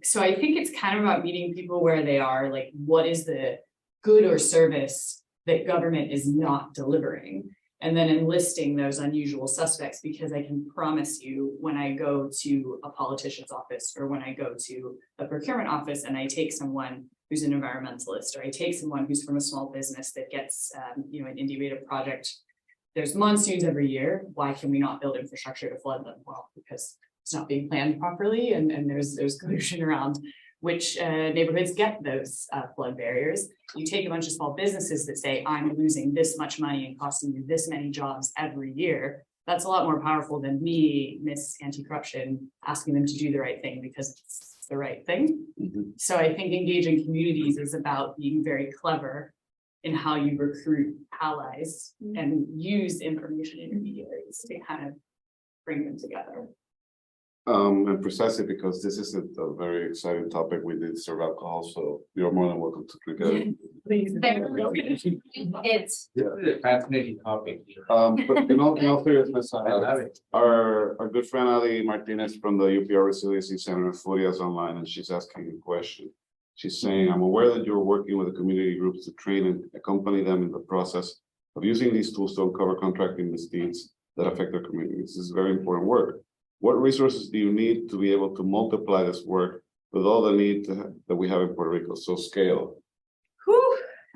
[SPEAKER 1] So I think it's kind of about meeting people where they are, like, what is the good or service that government is not delivering? And then enlisting those unusual suspects, because I can promise you, when I go to a politician's office or when I go to a procurement office and I take someone who's an environmentalist, or I take someone who's from a small business that gets, an innovative project, there's monsoons every year. Why can we not build infrastructure to flood them? Well, because it's not being planned properly, and there's collusion around which neighborhoods get those flood barriers. You take a bunch of small businesses that say, I'm losing this much money and costing you this many jobs every year. That's a lot more powerful than me, Miss Anti-Corruption, asking them to do the right thing because it's the right thing. So I think engaging communities is about being very clever in how you recruit allies and use information intermediaries to kind of bring them together.
[SPEAKER 2] And precisely because this isn't a very exciting topic, we did serve alcohol, so you're more than welcome to drink it.
[SPEAKER 3] It's
[SPEAKER 2] Yeah.
[SPEAKER 4] Fascinating topic.
[SPEAKER 2] But in all seriousness, our good friend Ali Martinez from the UPR Resiliency Center, Furia, is online, and she's asking a question. She's saying, I'm aware that you're working with the community groups to train and accompany them in the process of using these tools to uncover contracting misdeeds that affect their communities. This is very important work. What resources do you need to be able to multiply this work with all the need that we have in Puerto Rico? So scale.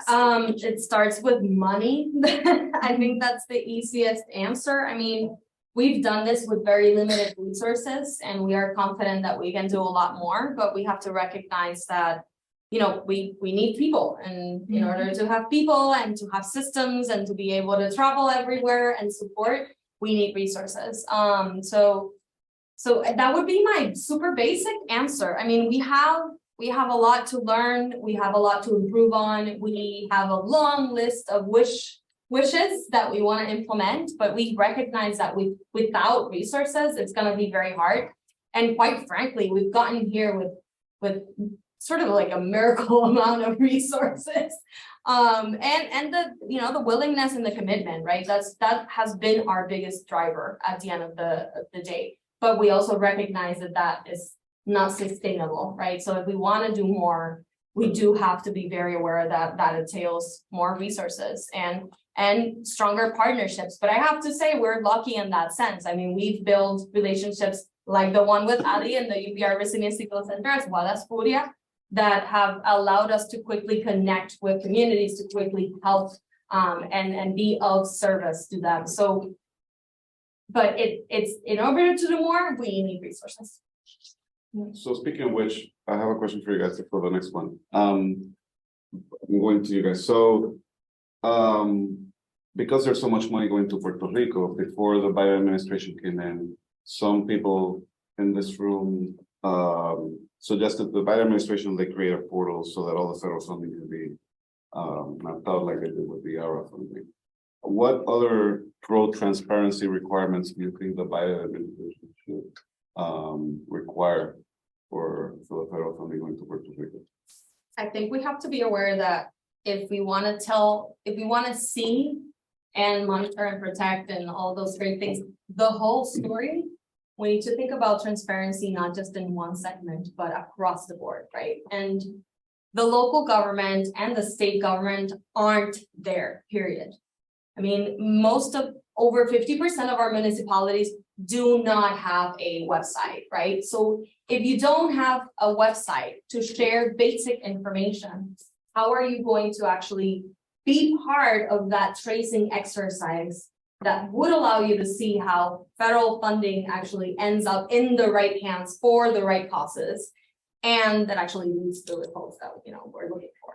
[SPEAKER 3] It starts with money. I think that's the easiest answer. I mean, we've done this with very limited resources, and we are confident that we can do a lot more, but we have to recognize that, we need people, and in order to have people and to have systems and to be able to travel everywhere and support, we need resources. So that would be my super basic answer. I mean, we have a lot to learn. We have a lot to improve on. We have a long list of wishes that we want to implement, but we recognize that without resources, it's going to be very hard. And quite frankly, we've gotten here with sort of like a miracle amount of resources. And the willingness and the commitment, right? That has been our biggest driver at the end of the day. But we also recognize that is not sustainable, right? So if we want to do more, we do have to be very aware that entails more resources and stronger partnerships. But I have to say, we're lucky in that sense. I mean, we've built relationships like the one with Ali and the UPR Resiliency Center, as well as Furia, that have allowed us to quickly connect with communities, to quickly help and be of service to them. But it's in order to do more, we need resources.
[SPEAKER 2] So speaking of which, I have a question for you guys for the next one. I'm going to you guys. So because there's so much money going to Puerto Rico, before the Biden administration came in, some people in this room suggested the Biden administration, they create a portal so that all the federal funding can be mapped out like they did with the ARA funding. What other pro-transparency requirements do you think the Biden administration should require for the federal funding going to Puerto Rico?
[SPEAKER 3] I think we have to be aware that if we want to see and monitor and protect and all those great things, the whole story, we need to think about transparency, not just in one segment, but across the board, right? And the local government and the state government aren't there, period. I mean, over 50% of our municipalities do not have a website, right? So if you don't have a website to share basic information, how are you going to actually be part of that tracing exercise that would allow you to see how federal funding actually ends up in the right hands for the right causes, and that actually leads to the results that we're looking for?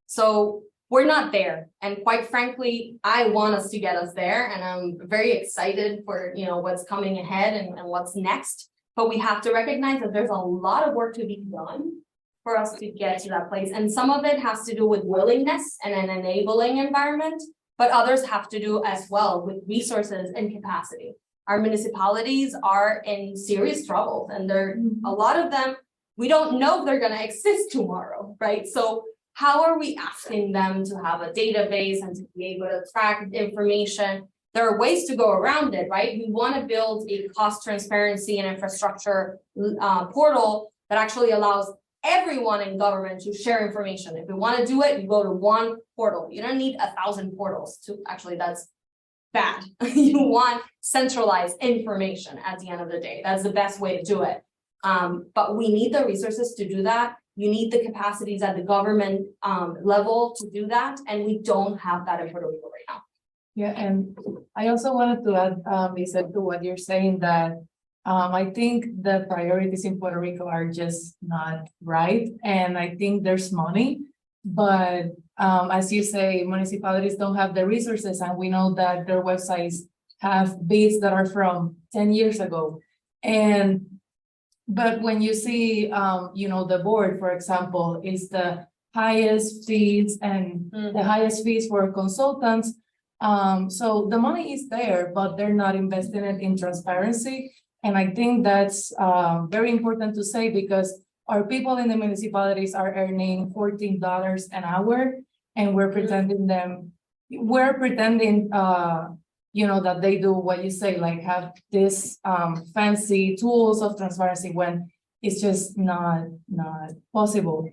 [SPEAKER 3] So we're not there. And quite frankly, I want us to get us there. And I'm very excited for, what's coming ahead and what's next. But we have to recognize that there's a lot of work to be done for us to get to that place. And some of it has to do with willingness and an enabling environment, but others have to do as well with resources and capacity. Our municipalities are in serious trouble, and a lot of them we don't know if they're gonna exist tomorrow, right? So how are we asking them to have a database and to be able to track information? There are ways to go around it, right? We want to build a cost transparency and infrastructure portal that actually allows everyone in government to share information. If you want to do it, you go to one portal. You don't need 1,000 portals to actually, that's bad. You want centralized information at the end of the day. That's the best way to do it. But we need the resources to do that. You need the capacities at the government level to do that. And we don't have that in Puerto Rico right now.
[SPEAKER 6] Yeah, and I also wanted to add, Lisa, to what you're saying, that I think the priorities in Puerto Rico are just not right. And I think there's money, but as you say, municipalities don't have the resources, and we know that their websites have bids that are from 10 years ago. But when you see, the board, for example, is the highest fees and the highest fees for consultants. So the money is there, but they're not investing it in transparency. And I think that's very important to say, because our people in the municipalities are earning $14 an hour, and we're pretending that they do what you say, like have this fancy tools of transparency, when it's just not possible.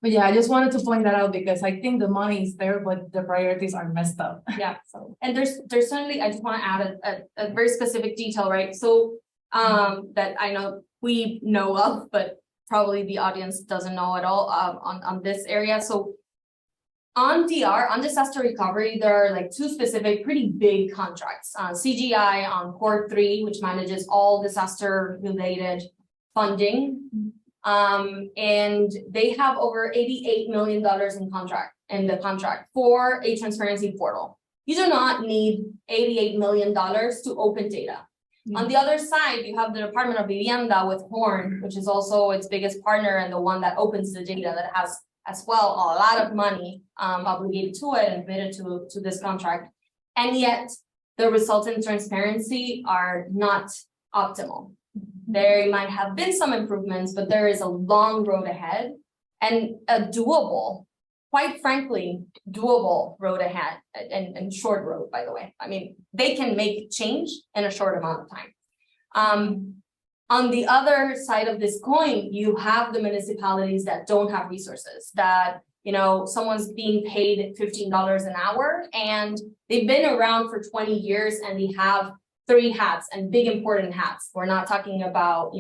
[SPEAKER 6] But yeah, I just wanted to point that out, because I think the money is there, but the priorities are messed up.
[SPEAKER 3] Yeah. So, and there's certainly, I just want to add a very specific detail, right? So that I know we know of, but probably the audience doesn't know at all on this area. So on DR, on disaster recovery, there are like two specific pretty big contracts. CGI on Core 3, which manages all disaster related funding. And they have over $88 million in the contract for a transparency portal. You do not need $88 million to open data. On the other side, you have the Department of Vivienda with Horn, which is also its biggest partner and the one that opens the data, that has as well a lot of money obligated to it and committed to this contract. And yet the results in transparency are not optimal. There might have been some improvements, but there is a long road ahead, and a doable, quite frankly, doable road ahead, and short road, by the way. I mean, they can make change in a short amount of time. On the other side of this coin, you have the municipalities that don't have resources, that, someone's being paid $15 an hour, and they've been around for 20 years, and they have 3 hats, and big important hats. We're not talking about,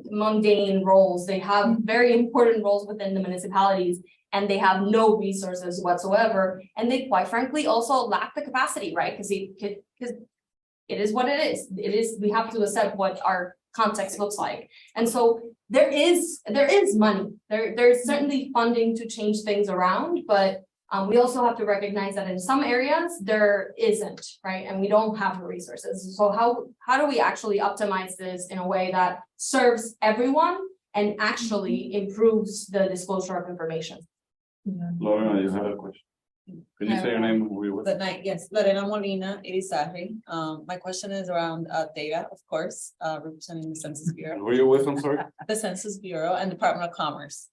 [SPEAKER 3] mundane roles. They have very important roles within the municipalities, and they have no resources whatsoever. And they, quite frankly, also lack the capacity, right? Because it is what it is. We have to accept what our context looks like. And so there is money. There's certainly funding to change things around, but we also have to recognize that in some areas there isn't, right? And we don't have the resources. So how do we actually optimize this in a way that serves everyone and actually improves the disclosure of information?
[SPEAKER 2] Lorena, you had a question. Can you say your name?
[SPEAKER 8] Good night. Yes, Lorena Molina, Irizarry. My question is around data, of course, representing the Census Bureau.
[SPEAKER 2] Who are you with? I'm sorry.
[SPEAKER 8] The Census Bureau and Department of Commerce.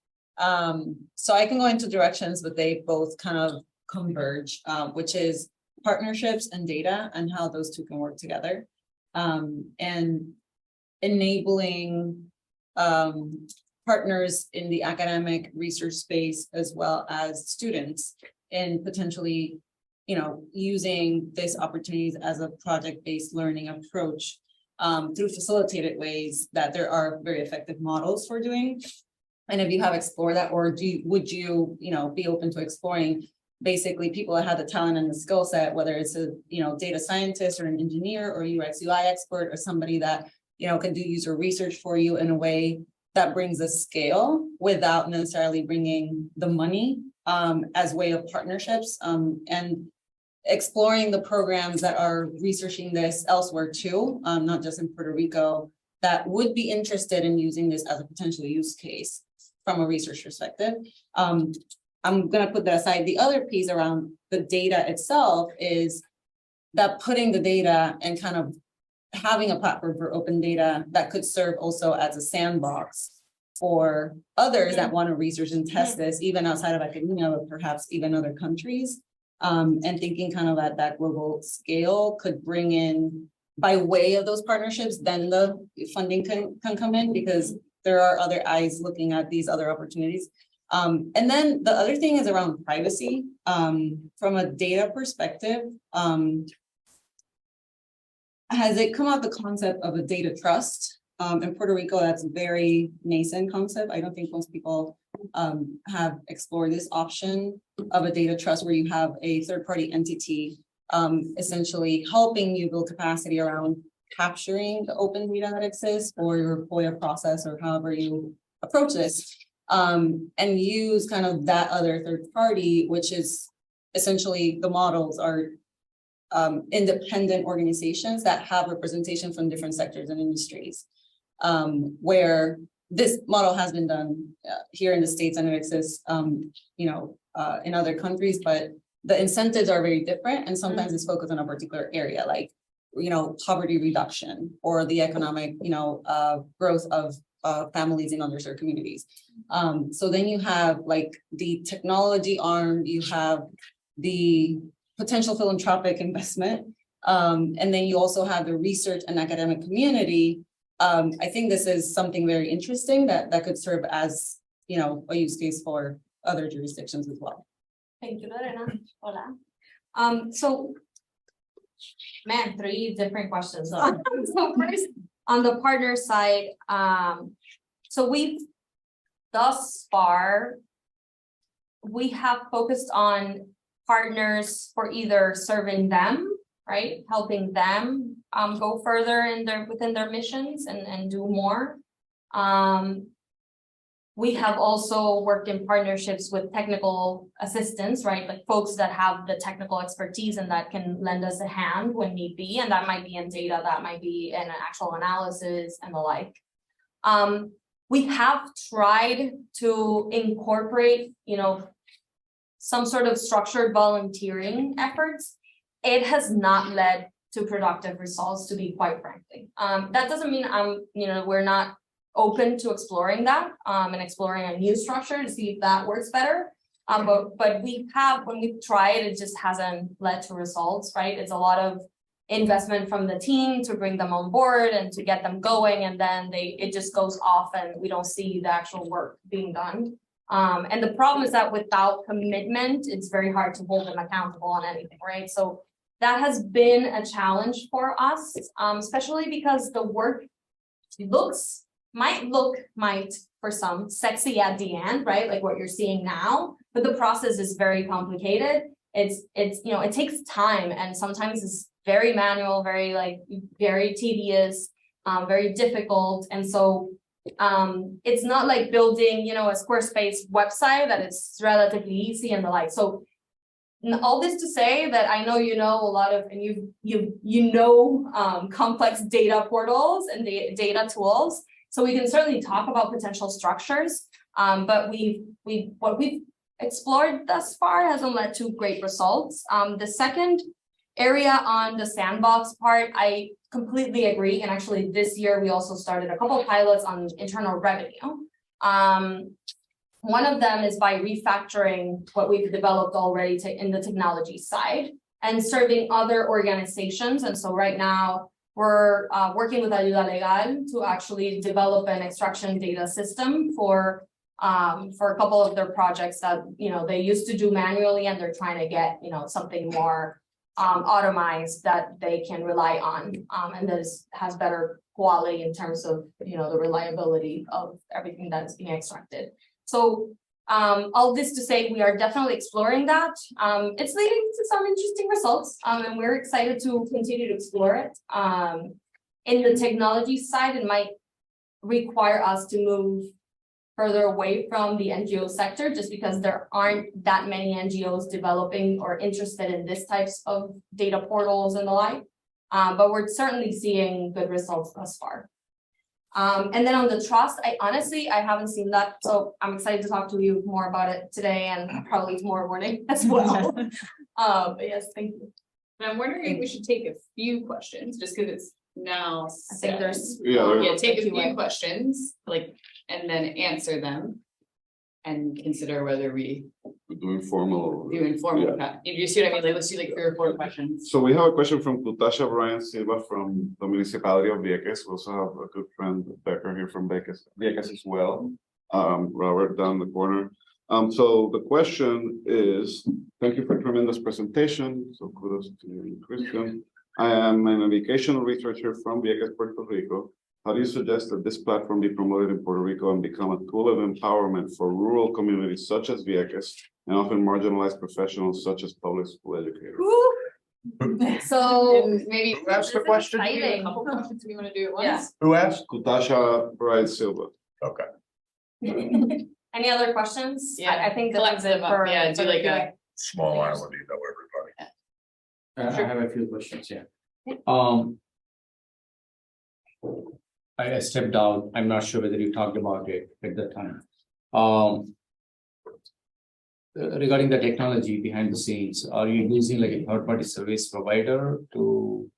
[SPEAKER 8] So I can go into directions, but they both kind of converge, which is partnerships and data, and how those two can work together, and enabling partners in the academic research space, as well as students, and potentially, using these opportunities as a project-based learning approach through facilitated ways that there are very effective models for doing. And if you have explored that, or would you be open to exploring basically people that have the talent and the skill set, whether it's a data scientist or an engineer or UX UI expert, or somebody that can do user research for you in a way that brings a scale without necessarily bringing the money, as way of partnerships, and exploring the programs that are researching this elsewhere too, not just in Puerto Rico, that would be interested in using this as a potential use case from a research perspective. I'm going to put that aside. The other piece around the data itself is that putting the data and kind of having a platform for open data that could serve also as a sandbox for others that want to research and test this, even outside of academia, but perhaps even other countries. And thinking kind of at that global scale could bring in, by way of those partnerships, then the funding can come in, because there are other eyes looking at these other opportunities. And then the other thing is around privacy. From a data perspective, has it come out the concept of a data trust? In Puerto Rico, that's a very nascent concept. I don't think most people have explored this option of a data trust, where you have a third-party entity essentially helping you build capacity around capturing the open data that exists, or your FOIA process, or however you approach this, and use kind of that other third party, which is essentially the models are independent organizations that have representation from different sectors and industries, where this model has been done here in the States, and it exists, in other countries, but the incentives are very different, and sometimes it's focused on a particular area, like, poverty reduction, or the economic, growth of families in underserved communities. So then you have like the technology arm, you have the potential philanthropic investment, and then you also have the research and academic community. I think this is something very interesting that could serve as, a use case for other jurisdictions as well.
[SPEAKER 3] Thank you, Lorena. Hola. So, man, 3 different questions. So first, on the partner side, so we've thus far, we have focused on partners for either serving them, right, helping them go further within their missions and do more. We have also worked in partnerships with technical assistants, right? Like folks that have the technical expertise and that can lend us a hand when need be. And that might be in data, that might be in an actual analysis and the like. We have tried to incorporate, some sort of structured volunteering efforts. It has not led to productive results, to be quite frankly. That doesn't mean we're not open to exploring that and exploring a new structure to see if that works better. But when we've tried, it just hasn't led to results, right? It's a lot of investment from the team to bring them on board and to get them going, and then it just goes off and we don't see the actual work being done. And the problem is that without commitment, it's very hard to hold them accountable on anything, right? So that has been a challenge for us, especially because the work might for some sexy at the end, right? Like what you're seeing now, but the process is very complicated. It takes time, and sometimes it's very manual, very tedious, very difficult. And so it's not like building, a Squarespace website that it's relatively easy and the like. So all this to say that I know a lot of, and complex data portals and data tools. So we can certainly talk about potential structures, but what we've explored thus far hasn't led to great results. The second area on the sandbox part, I completely agree. And actually this year, we also started a couple of pilots on internal revenue. One of them is by refactoring what we've developed already in the technology side and serving other organizations. And so right now we're working with Ayuda Legal to actually develop an extraction data system for a couple of their projects that, they used to do manually, and they're trying to get, something more automized that they can rely on. And this has better quality in terms of, the reliability of everything that's being extracted. So all this to say, we are definitely exploring that. It's leading to some interesting results, and we're excited to continue to explore it. In the technology side, it might require us to move further away from the NGO sector, just because there aren't that many NGOs developing or interested in this types of data portals and the like. But we're certainly seeing good results thus far. And then on the trust, I haven't seen that. So I'm excited to talk to you more about it today and probably tomorrow morning as well. But yes, thank you.
[SPEAKER 1] And I'm wondering if we should take a few questions, just because it's now.
[SPEAKER 3] I think there's.
[SPEAKER 1] Yeah, take a
[SPEAKER 3] Q&A.
[SPEAKER 1] few questions, like, and then answer them. And consider whether we
[SPEAKER 2] Do informal.
[SPEAKER 1] do informal,
[SPEAKER 2] Yeah.
[SPEAKER 1] if you see what I mean, like, let's do like 3 or 4 questions.
[SPEAKER 2] So we have a question from Kutasha Brian Silva from the municipality of Vieques. We also have a good friend Becker here from Vieques as well. Robert down the corner. So the question is, thank you for a tremendous presentation. So kudos to you, Christian. I am an educational researcher from Vieques, Puerto Rico. How do you suggest that this platform be promoted in Puerto Rico and become a tool of empowerment for rural communities such as Vieques and often marginalized professionals such as public school educators?
[SPEAKER 3] So.
[SPEAKER 1] And maybe
[SPEAKER 5] Who asked the question?
[SPEAKER 1] a
[SPEAKER 3] Exciting.
[SPEAKER 1] couple questions we want to do at once.
[SPEAKER 3] Yeah.
[SPEAKER 5] Who asked?
[SPEAKER 2] Kutasha Brian Silva.
[SPEAKER 5] Okay.
[SPEAKER 3] Any other questions?
[SPEAKER 1] Yeah,
[SPEAKER 3] I think that was it
[SPEAKER 1] collective,
[SPEAKER 3] for.
[SPEAKER 1] yeah, do
[SPEAKER 3] for
[SPEAKER 1] like
[SPEAKER 3] Q&A.
[SPEAKER 5] Small island, you know everybody.
[SPEAKER 4] I have a few questions, yeah. I stepped out, I'm not sure whether you talked about it at the time. Regarding the technology behind the scenes, are you using like a third-party service provider to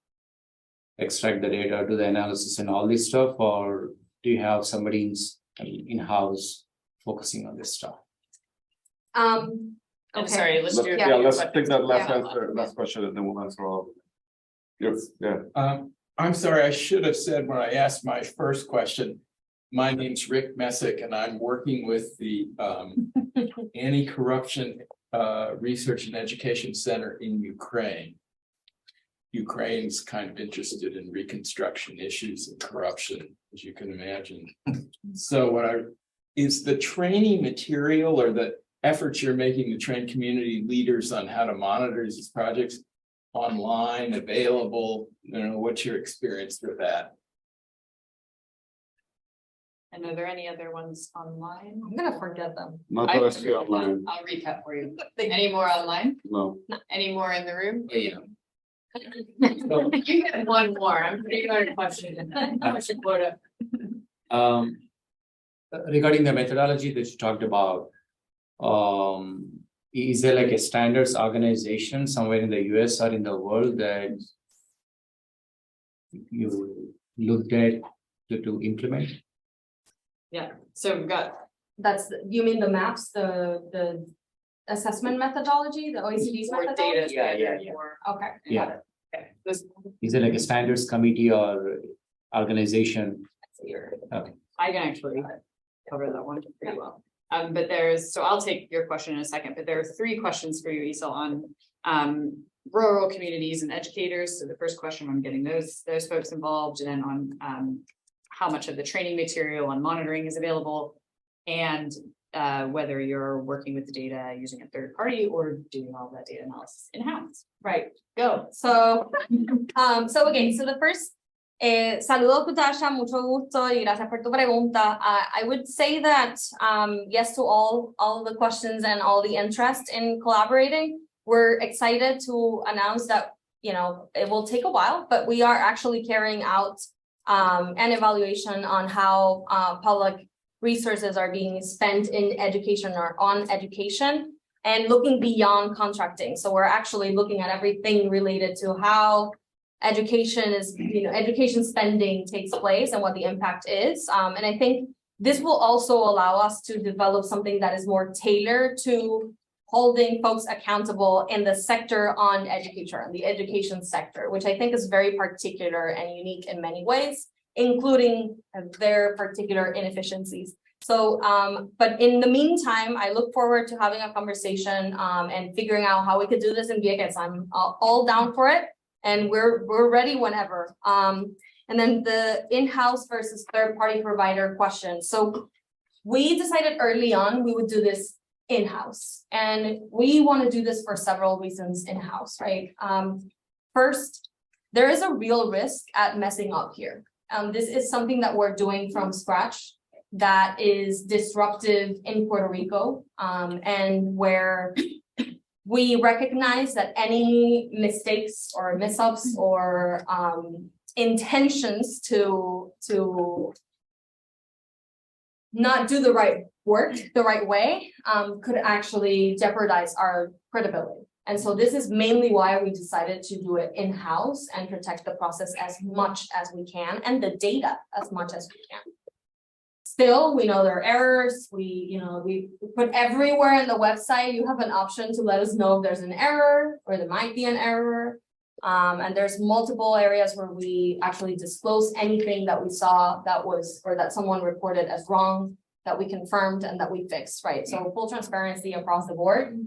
[SPEAKER 4] extract the data, do the analysis and all this stuff, or do you have somebody in-house focusing on this stuff?
[SPEAKER 1] I'm
[SPEAKER 3] Okay.
[SPEAKER 1] sorry, let's do.
[SPEAKER 2] Yeah, let's take that last
[SPEAKER 3] Yeah.
[SPEAKER 2] answer, last question, and then we'll answer all of them. Yes, yeah.
[SPEAKER 5] I'm sorry, I should have said when I asked my first question, my name's Rick Messick and I'm working with the Anti-Corruption Research and Education Center in Ukraine. Ukraine's kind of interested in reconstruction issues and corruption, as you can imagine. So is the training material or the efforts you're making to train community leaders on how to monitor these projects online, available? What's your experience with that?
[SPEAKER 1] And are there any other ones online?
[SPEAKER 3] I'm gonna forget them.
[SPEAKER 2] Not that I see online,
[SPEAKER 1] I'll recap for you. Any more online?
[SPEAKER 2] no.
[SPEAKER 1] Any more in the room?
[SPEAKER 4] Yeah.
[SPEAKER 1] You get one more, I'm pretty good at questions. How much quota?
[SPEAKER 4] Regarding the methodology that you talked about, is there like a standards organization somewhere in the US or in the world that you looked at to implement?
[SPEAKER 1] Yeah, so we've got,
[SPEAKER 3] You mean the maps, the assessment methodology, the OECD's
[SPEAKER 1] more
[SPEAKER 3] methodology?
[SPEAKER 1] data.
[SPEAKER 4] Yeah.
[SPEAKER 1] More.
[SPEAKER 3] Okay.
[SPEAKER 4] Yeah.
[SPEAKER 1] Okay, this,
[SPEAKER 4] Is there like a standards committee or organization? Okay.
[SPEAKER 1] I can actually cover that one pretty well. But so I'll take your question in a second, but there are 3 questions for you, Isel, on rural communities and educators. So the first question on getting those folks involved, and then on how much of the training material on monitoring is available, and whether you're working with the data using a third party or doing all that data analysis in-house.
[SPEAKER 3] Right.
[SPEAKER 1] Go.
[SPEAKER 3] So the first, saludo Kutasha, mucho gusto y gracias por tu pregunta. I would say that yes to all the questions and all the interest in collaborating. We're excited to announce that, it will take a while, but we are actually carrying out an evaluation on how public resources are being spent in education or on education, and looking beyond contracting. So we're actually looking at everything related to how education is, education spending takes place and what the impact is. And I think this will also allow us to develop something that is more tailored to holding folks accountable in the sector on education, the education sector, which I think is very particular and unique in many ways, including their particular inefficiencies. So, but in the meantime, I look forward to having a conversation and figuring out how we could do this in Vieques. I'm all down for it, and we're ready whenever. And then the in-house versus third-party provider question. So we decided early on we would do this in-house, and we want to do this for several reasons in-house, right? First, there is a real risk at messing up here. This is something that we're doing from scratch that is disruptive in Puerto Rico, and where we recognize that any mistakes or mess-ups or intentions to not do the right work the right way could actually jeopardize our credibility. And so this is mainly why we decided to do it in-house and protect the process as much as we can and the data as much as we can. Still, we know there are errors. We put everywhere in the website, you have an option to let us know if there's an error or there might be an error. And there's multiple areas where we actually disclose anything that we saw that was, or that someone reported as wrong, that we confirmed and that we fixed, right? So full transparency across the board.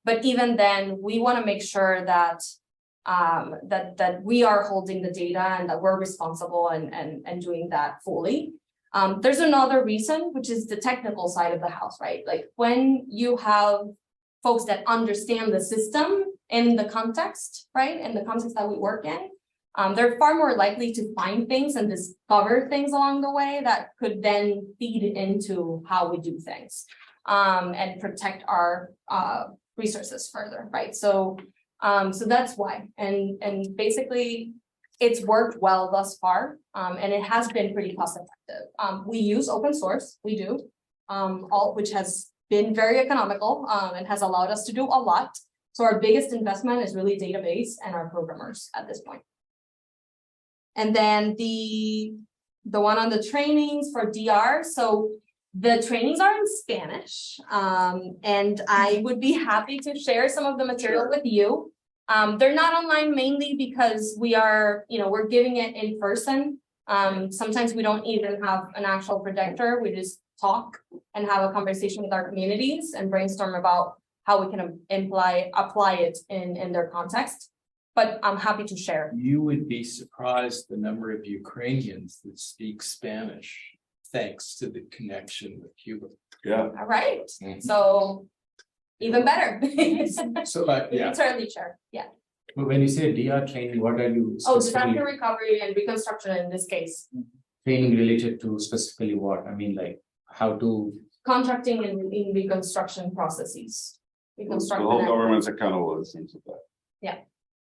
[SPEAKER 3] But even then, we want to make sure that that we are holding the data and that we're responsible and doing that fully. There's another reason, which is the technical side of the house, right? Like when you have folks that understand the system in the context, right? In the context that we work in, they're far more likely to find things and discover things along the way that could then feed into how we do things and protect our resources further, right? So that's why, and basically it's worked well thus far, and it has been pretty cost effective. We use open source, we do, which has been very economical and has allowed us to do a lot. So our biggest investment is really database and our programmers at this point. And then the one on the trainings for DR. So the trainings are in Spanish, and I would be happy to share some of the material with you. They're not online mainly because we are, we're giving it in person. Sometimes we don't even have an actual projector. We just talk and have a conversation with our communities and brainstorm about how we can apply it in their context. But I'm happy to share.
[SPEAKER 5] You would be surprised the number of Ukrainians that speak Spanish, thanks to the connection with Cuba.
[SPEAKER 2] Yeah.
[SPEAKER 3] All right. So even better.
[SPEAKER 5] So
[SPEAKER 3] We can certainly share. Yeah.
[SPEAKER 4] But when you say DR training, what are you
[SPEAKER 3] Oh,
[SPEAKER 4] specifically
[SPEAKER 3] disaster recovery and reconstruction in this case.
[SPEAKER 4] training related to specifically what? I mean, like how to.
[SPEAKER 3] Contracting and in reconstruction processes.
[SPEAKER 2] The
[SPEAKER 3] Reconstruction.
[SPEAKER 2] whole government's accountable, it seems, of that.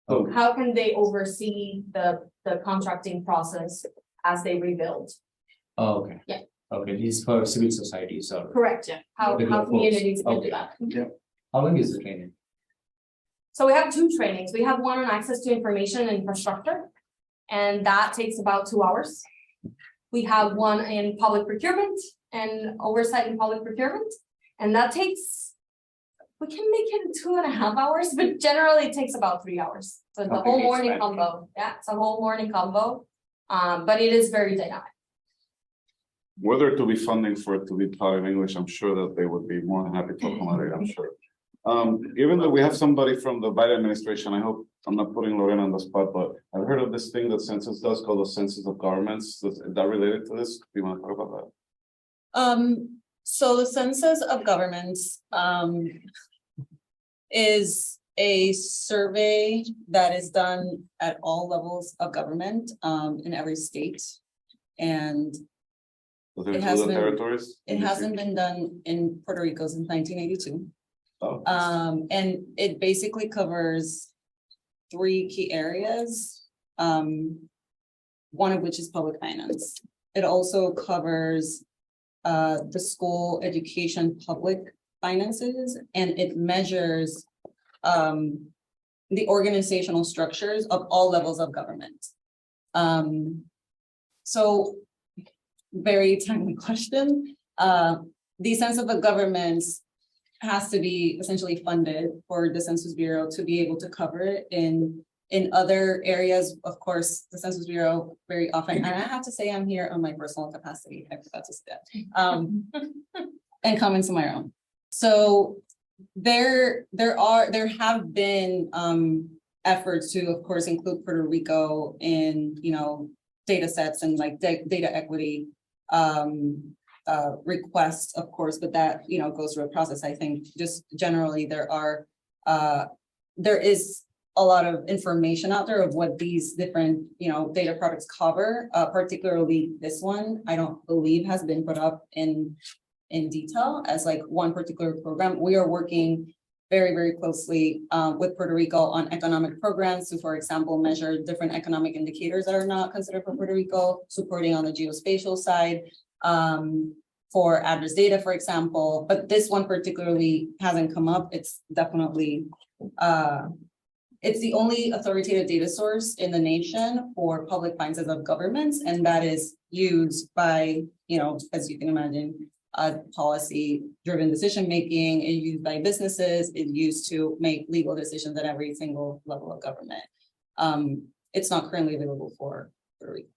[SPEAKER 4] Oh,
[SPEAKER 3] How can they oversee the contracting process as they rebuild?
[SPEAKER 4] oh, okay.
[SPEAKER 3] Yeah.
[SPEAKER 4] Okay, these for civil societies or
[SPEAKER 3] Correct. Yeah. How
[SPEAKER 4] Regular folks.
[SPEAKER 3] communities can do
[SPEAKER 4] Okay.
[SPEAKER 3] that.
[SPEAKER 4] how long is the training?
[SPEAKER 3] So we have two trainings. We have one on access to information and infrastructure, and that takes about 2 hours. We have one in public procurement and oversight in public procurement, and that takes, we can make it in 2.5 hours, but generally it takes about 3 hours. So the
[SPEAKER 4] Okay,
[SPEAKER 3] whole morning
[SPEAKER 4] fine.
[SPEAKER 3] combo, yeah, it's a whole morning combo. But it is very dynamic.
[SPEAKER 2] Were there to be funding for it to be taught in English, I'm sure that they would be more than happy to accommodate, I'm sure. Even though we have somebody from the Biden administration, I hope I'm not putting Lorena on the spot, but I've heard of this thing that Census does called the Census of Governments. Is that related to this? Do you want to talk about that?
[SPEAKER 8] So the Census of Governments, is a survey that is done at all levels of government, in every state. And
[SPEAKER 2] Does it
[SPEAKER 8] It has
[SPEAKER 2] include the
[SPEAKER 8] been-
[SPEAKER 2] territories?
[SPEAKER 8] it hasn't been done in Puerto Rico since 1982.
[SPEAKER 2] Oh,
[SPEAKER 8] And it basically covers 3 key areas. One of which is public finance. It also covers the school education public finances, and it measures the organizational structures of all levels of government. So very timely question. The Census of the Governments has to be essentially funded for the Census Bureau to be able to cover it in other areas. Of course, the Census Bureau very often, and I have to say I'm here on my personal capacity, I forgot to say that, and comments on my own. So there have been efforts to, of course, include Puerto Rico in, data sets and like data equity requests, of course, but that, goes through a process. I think just generally there is a lot of information out there of what these different, data products cover, particularly this one, I don't believe has been put up in detail as like one particular program. We are working very, very closely with Puerto Rico on economic programs to, for example, measure different economic indicators that are not considered for Puerto Rico, supporting on the geospatial side, for address data, for example, but this one particularly hasn't come up. It's definitely, it's the only authoritative data source in the nation for public finances of governments, and that is used by, you know, as you can imagine, policy-driven decision-making, is used by businesses, is used to make legal decisions at every single level of government. It's not currently available for Puerto Rico.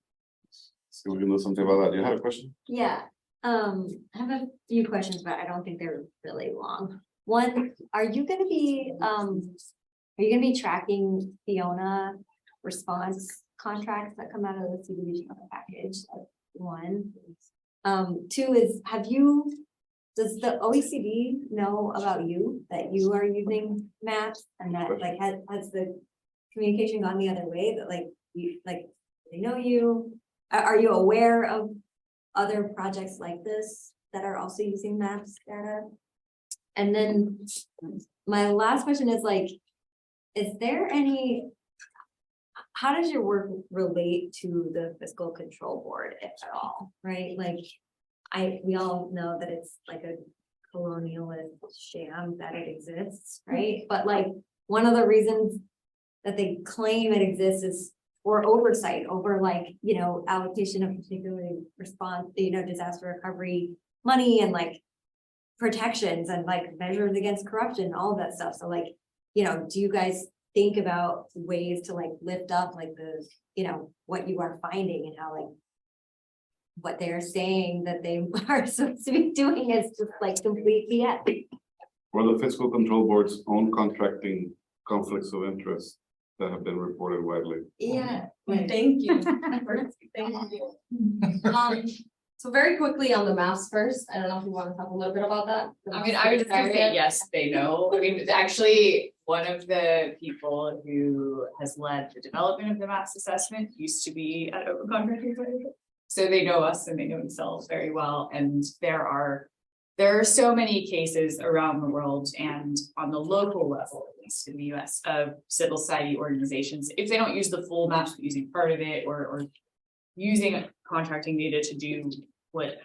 [SPEAKER 2] So we can do something about that. You had a question?
[SPEAKER 9] Yeah, I have a few questions, but I don't think they're really long. One, are you gonna be tracking Fiona response contracts that come out of the CDBG package? Like, one. Two is, does the OECD know about you, that you are using maps, and that like has the communication gone the other way, that like they know you? Are you aware of other projects like this that are also using maps data? And then my last question is like, is there any, how does your work relate to the fiscal control board, if at all, right? Like, we all know that it's like a colonialist sham that it exists, right? But like, one of the reasons that they claim it exists is for oversight over, like, you know, allocation of particularly response, you know, disaster recovery money, and like protections and like measures against corruption, all of that stuff. So like, you know, do you guys think about ways to like lift up like the, you know, what you are finding, and how like what they're saying that they are supposed to be doing is just like complete BS?
[SPEAKER 2] Or the fiscal control board's own contracting conflicts of interest that have been reported widely.
[SPEAKER 3] Yeah, thank you. Thank you. So very quickly on the maps first, I don't know if you want to talk a little bit about that.
[SPEAKER 1] I mean, I would just say, yes, they know. I mean, actually, one of the people who has led the development of the maps assessment used to be at Open Contracting. So they know us and they know themselves very well. And there are so many cases around the world and on the local level, at least in the US, of civil society organizations, if they don't use the full maps, but using part of it, or using contracting data to do what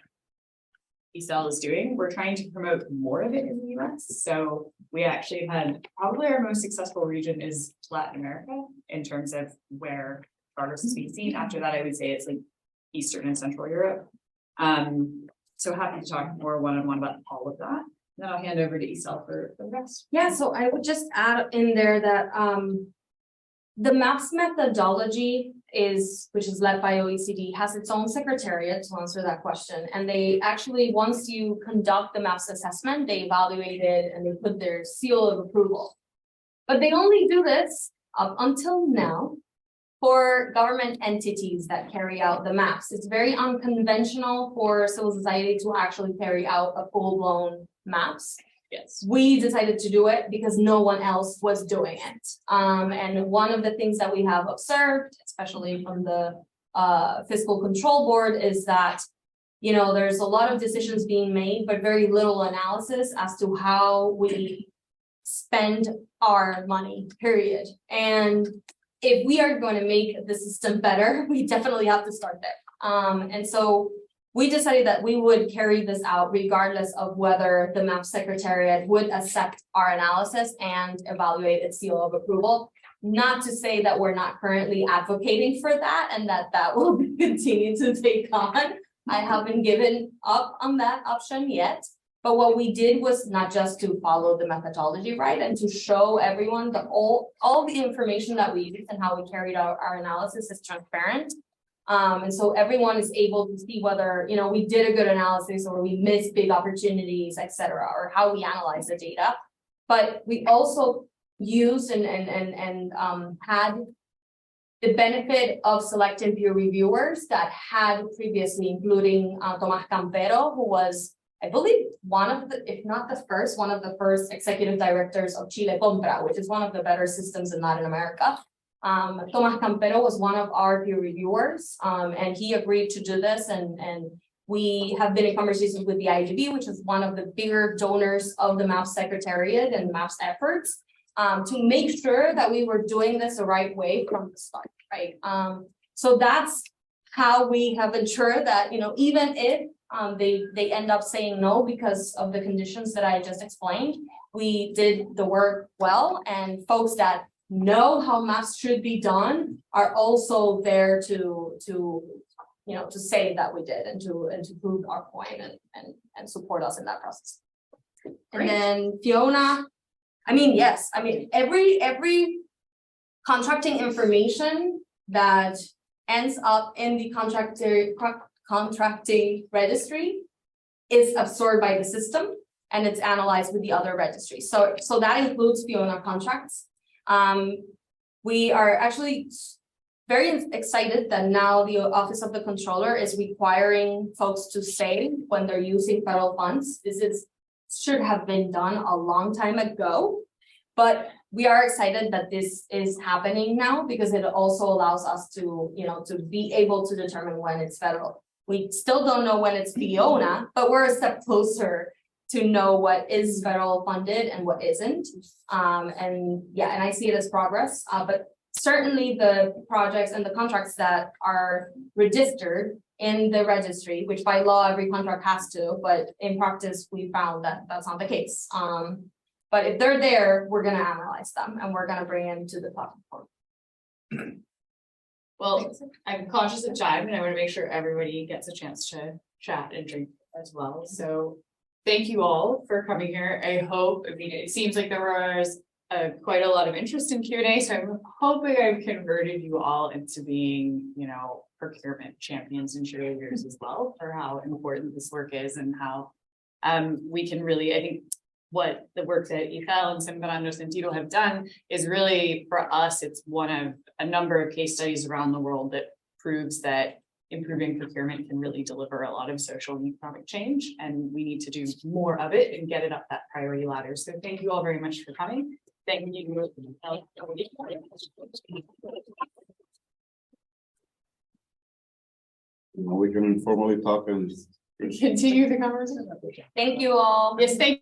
[SPEAKER 1] ESL is doing, we're trying to promote more of it in the US. So we actually had, probably our most successful region is Latin America in terms of where progress is being seen. After that, I would say it's like Eastern and Central Europe. So happy to talk more one-on-one about all of that. Then I'll hand over to ESL for the rest.
[SPEAKER 3] Yeah, so I would just add in there that the MAPS methodology which is led by OECD, has its own secretariat to answer that question. And they actually, once you conduct the MAPS assessment, they evaluate it and they put their seal of approval. But they only do this up until now for government entities that carry out the maps. It's very unconventional for civil society to actually carry out a full-blown maps.
[SPEAKER 1] Yes.
[SPEAKER 3] We decided to do it because no one else was doing it. And one of the things that we have observed, especially from the fiscal control board, is that, you know, there's a lot of decisions being made, but very little analysis as to how we spend our money, period. And if we are going to make the system better, we definitely have to start there. And so we decided that we would carry this out regardless of whether the MAP Secretariat would accept our analysis and evaluate its seal of approval. Not to say that we're not currently advocating for that and that will continue to take on. I haven't given up on that option yet. But what we did was not just to follow the methodology, right, and to show everyone that all the information that we used and how we carried out our analysis is transparent. And so everyone is able to see whether, you know, we did a good analysis or we missed big opportunities, et cetera, or how we analyze the data. But we also used and had the benefit of selecting peer reviewers that had previously, including Tomás Campero, who was, I believe, one of the first executive directors of Chile Compra, which is one of the better systems in Latin America. Tomás Campero was one of our peer reviewers, and he agreed to do this. And we have been in conversations with the IDB, which is one of the bigger donors of the MAPS Secretariat and MAPS efforts, to make sure that we were doing this the right way from the start, right? So that's how we have ensured that, you know, even if They end up saying no because of the conditions that I just explained. We did the work well, and folks that know how maps should be done are also there to say that we did and to prove our point and support us in that process. And then Fiona, yes, every contracting information that ends up in the contracting registry is absorbed by the system and it's analyzed with the other registries. So that includes Fiona contracts. We are actually very excited that now the Office of the Controller is requiring folks to say when they're using federal funds. This should have been done a long time ago, but we are excited that this is happening now because it also allows us to be able to determine when it's federal. We still don't know when it's Fiona, but we're a step closer to know what is federal funded and what isn't. And I see it as progress, but certainly the projects and the contracts that are registered in the registry, which by law every contract has to, but in practice we found that that's not the case. But if they're there, we're gonna analyze them and we're gonna bring them to the platform.
[SPEAKER 1] Well, I'm conscious of time and I want to make sure everybody gets a chance to chat and drink as well. So thank you all for coming here. I hope, it seems like there was quite a lot of interest in Q&A. So I'm hoping I've converted you all into being, procurement champions and cheerleaders as well for how important this work is and how we can really, I think, what the work that Ifel and Sembranos and Tito have done is really, for us, it's one of a number of case studies around the world that proves that improving procurement can really deliver a lot of social and economic change, and we need to do more of it and get it up that priority ladder. So thank you all very much for coming. Thank you.
[SPEAKER 2] We can informally talk and
[SPEAKER 1] Continue the conversation.
[SPEAKER 3] Thank you all.
[SPEAKER 1] Yes, thank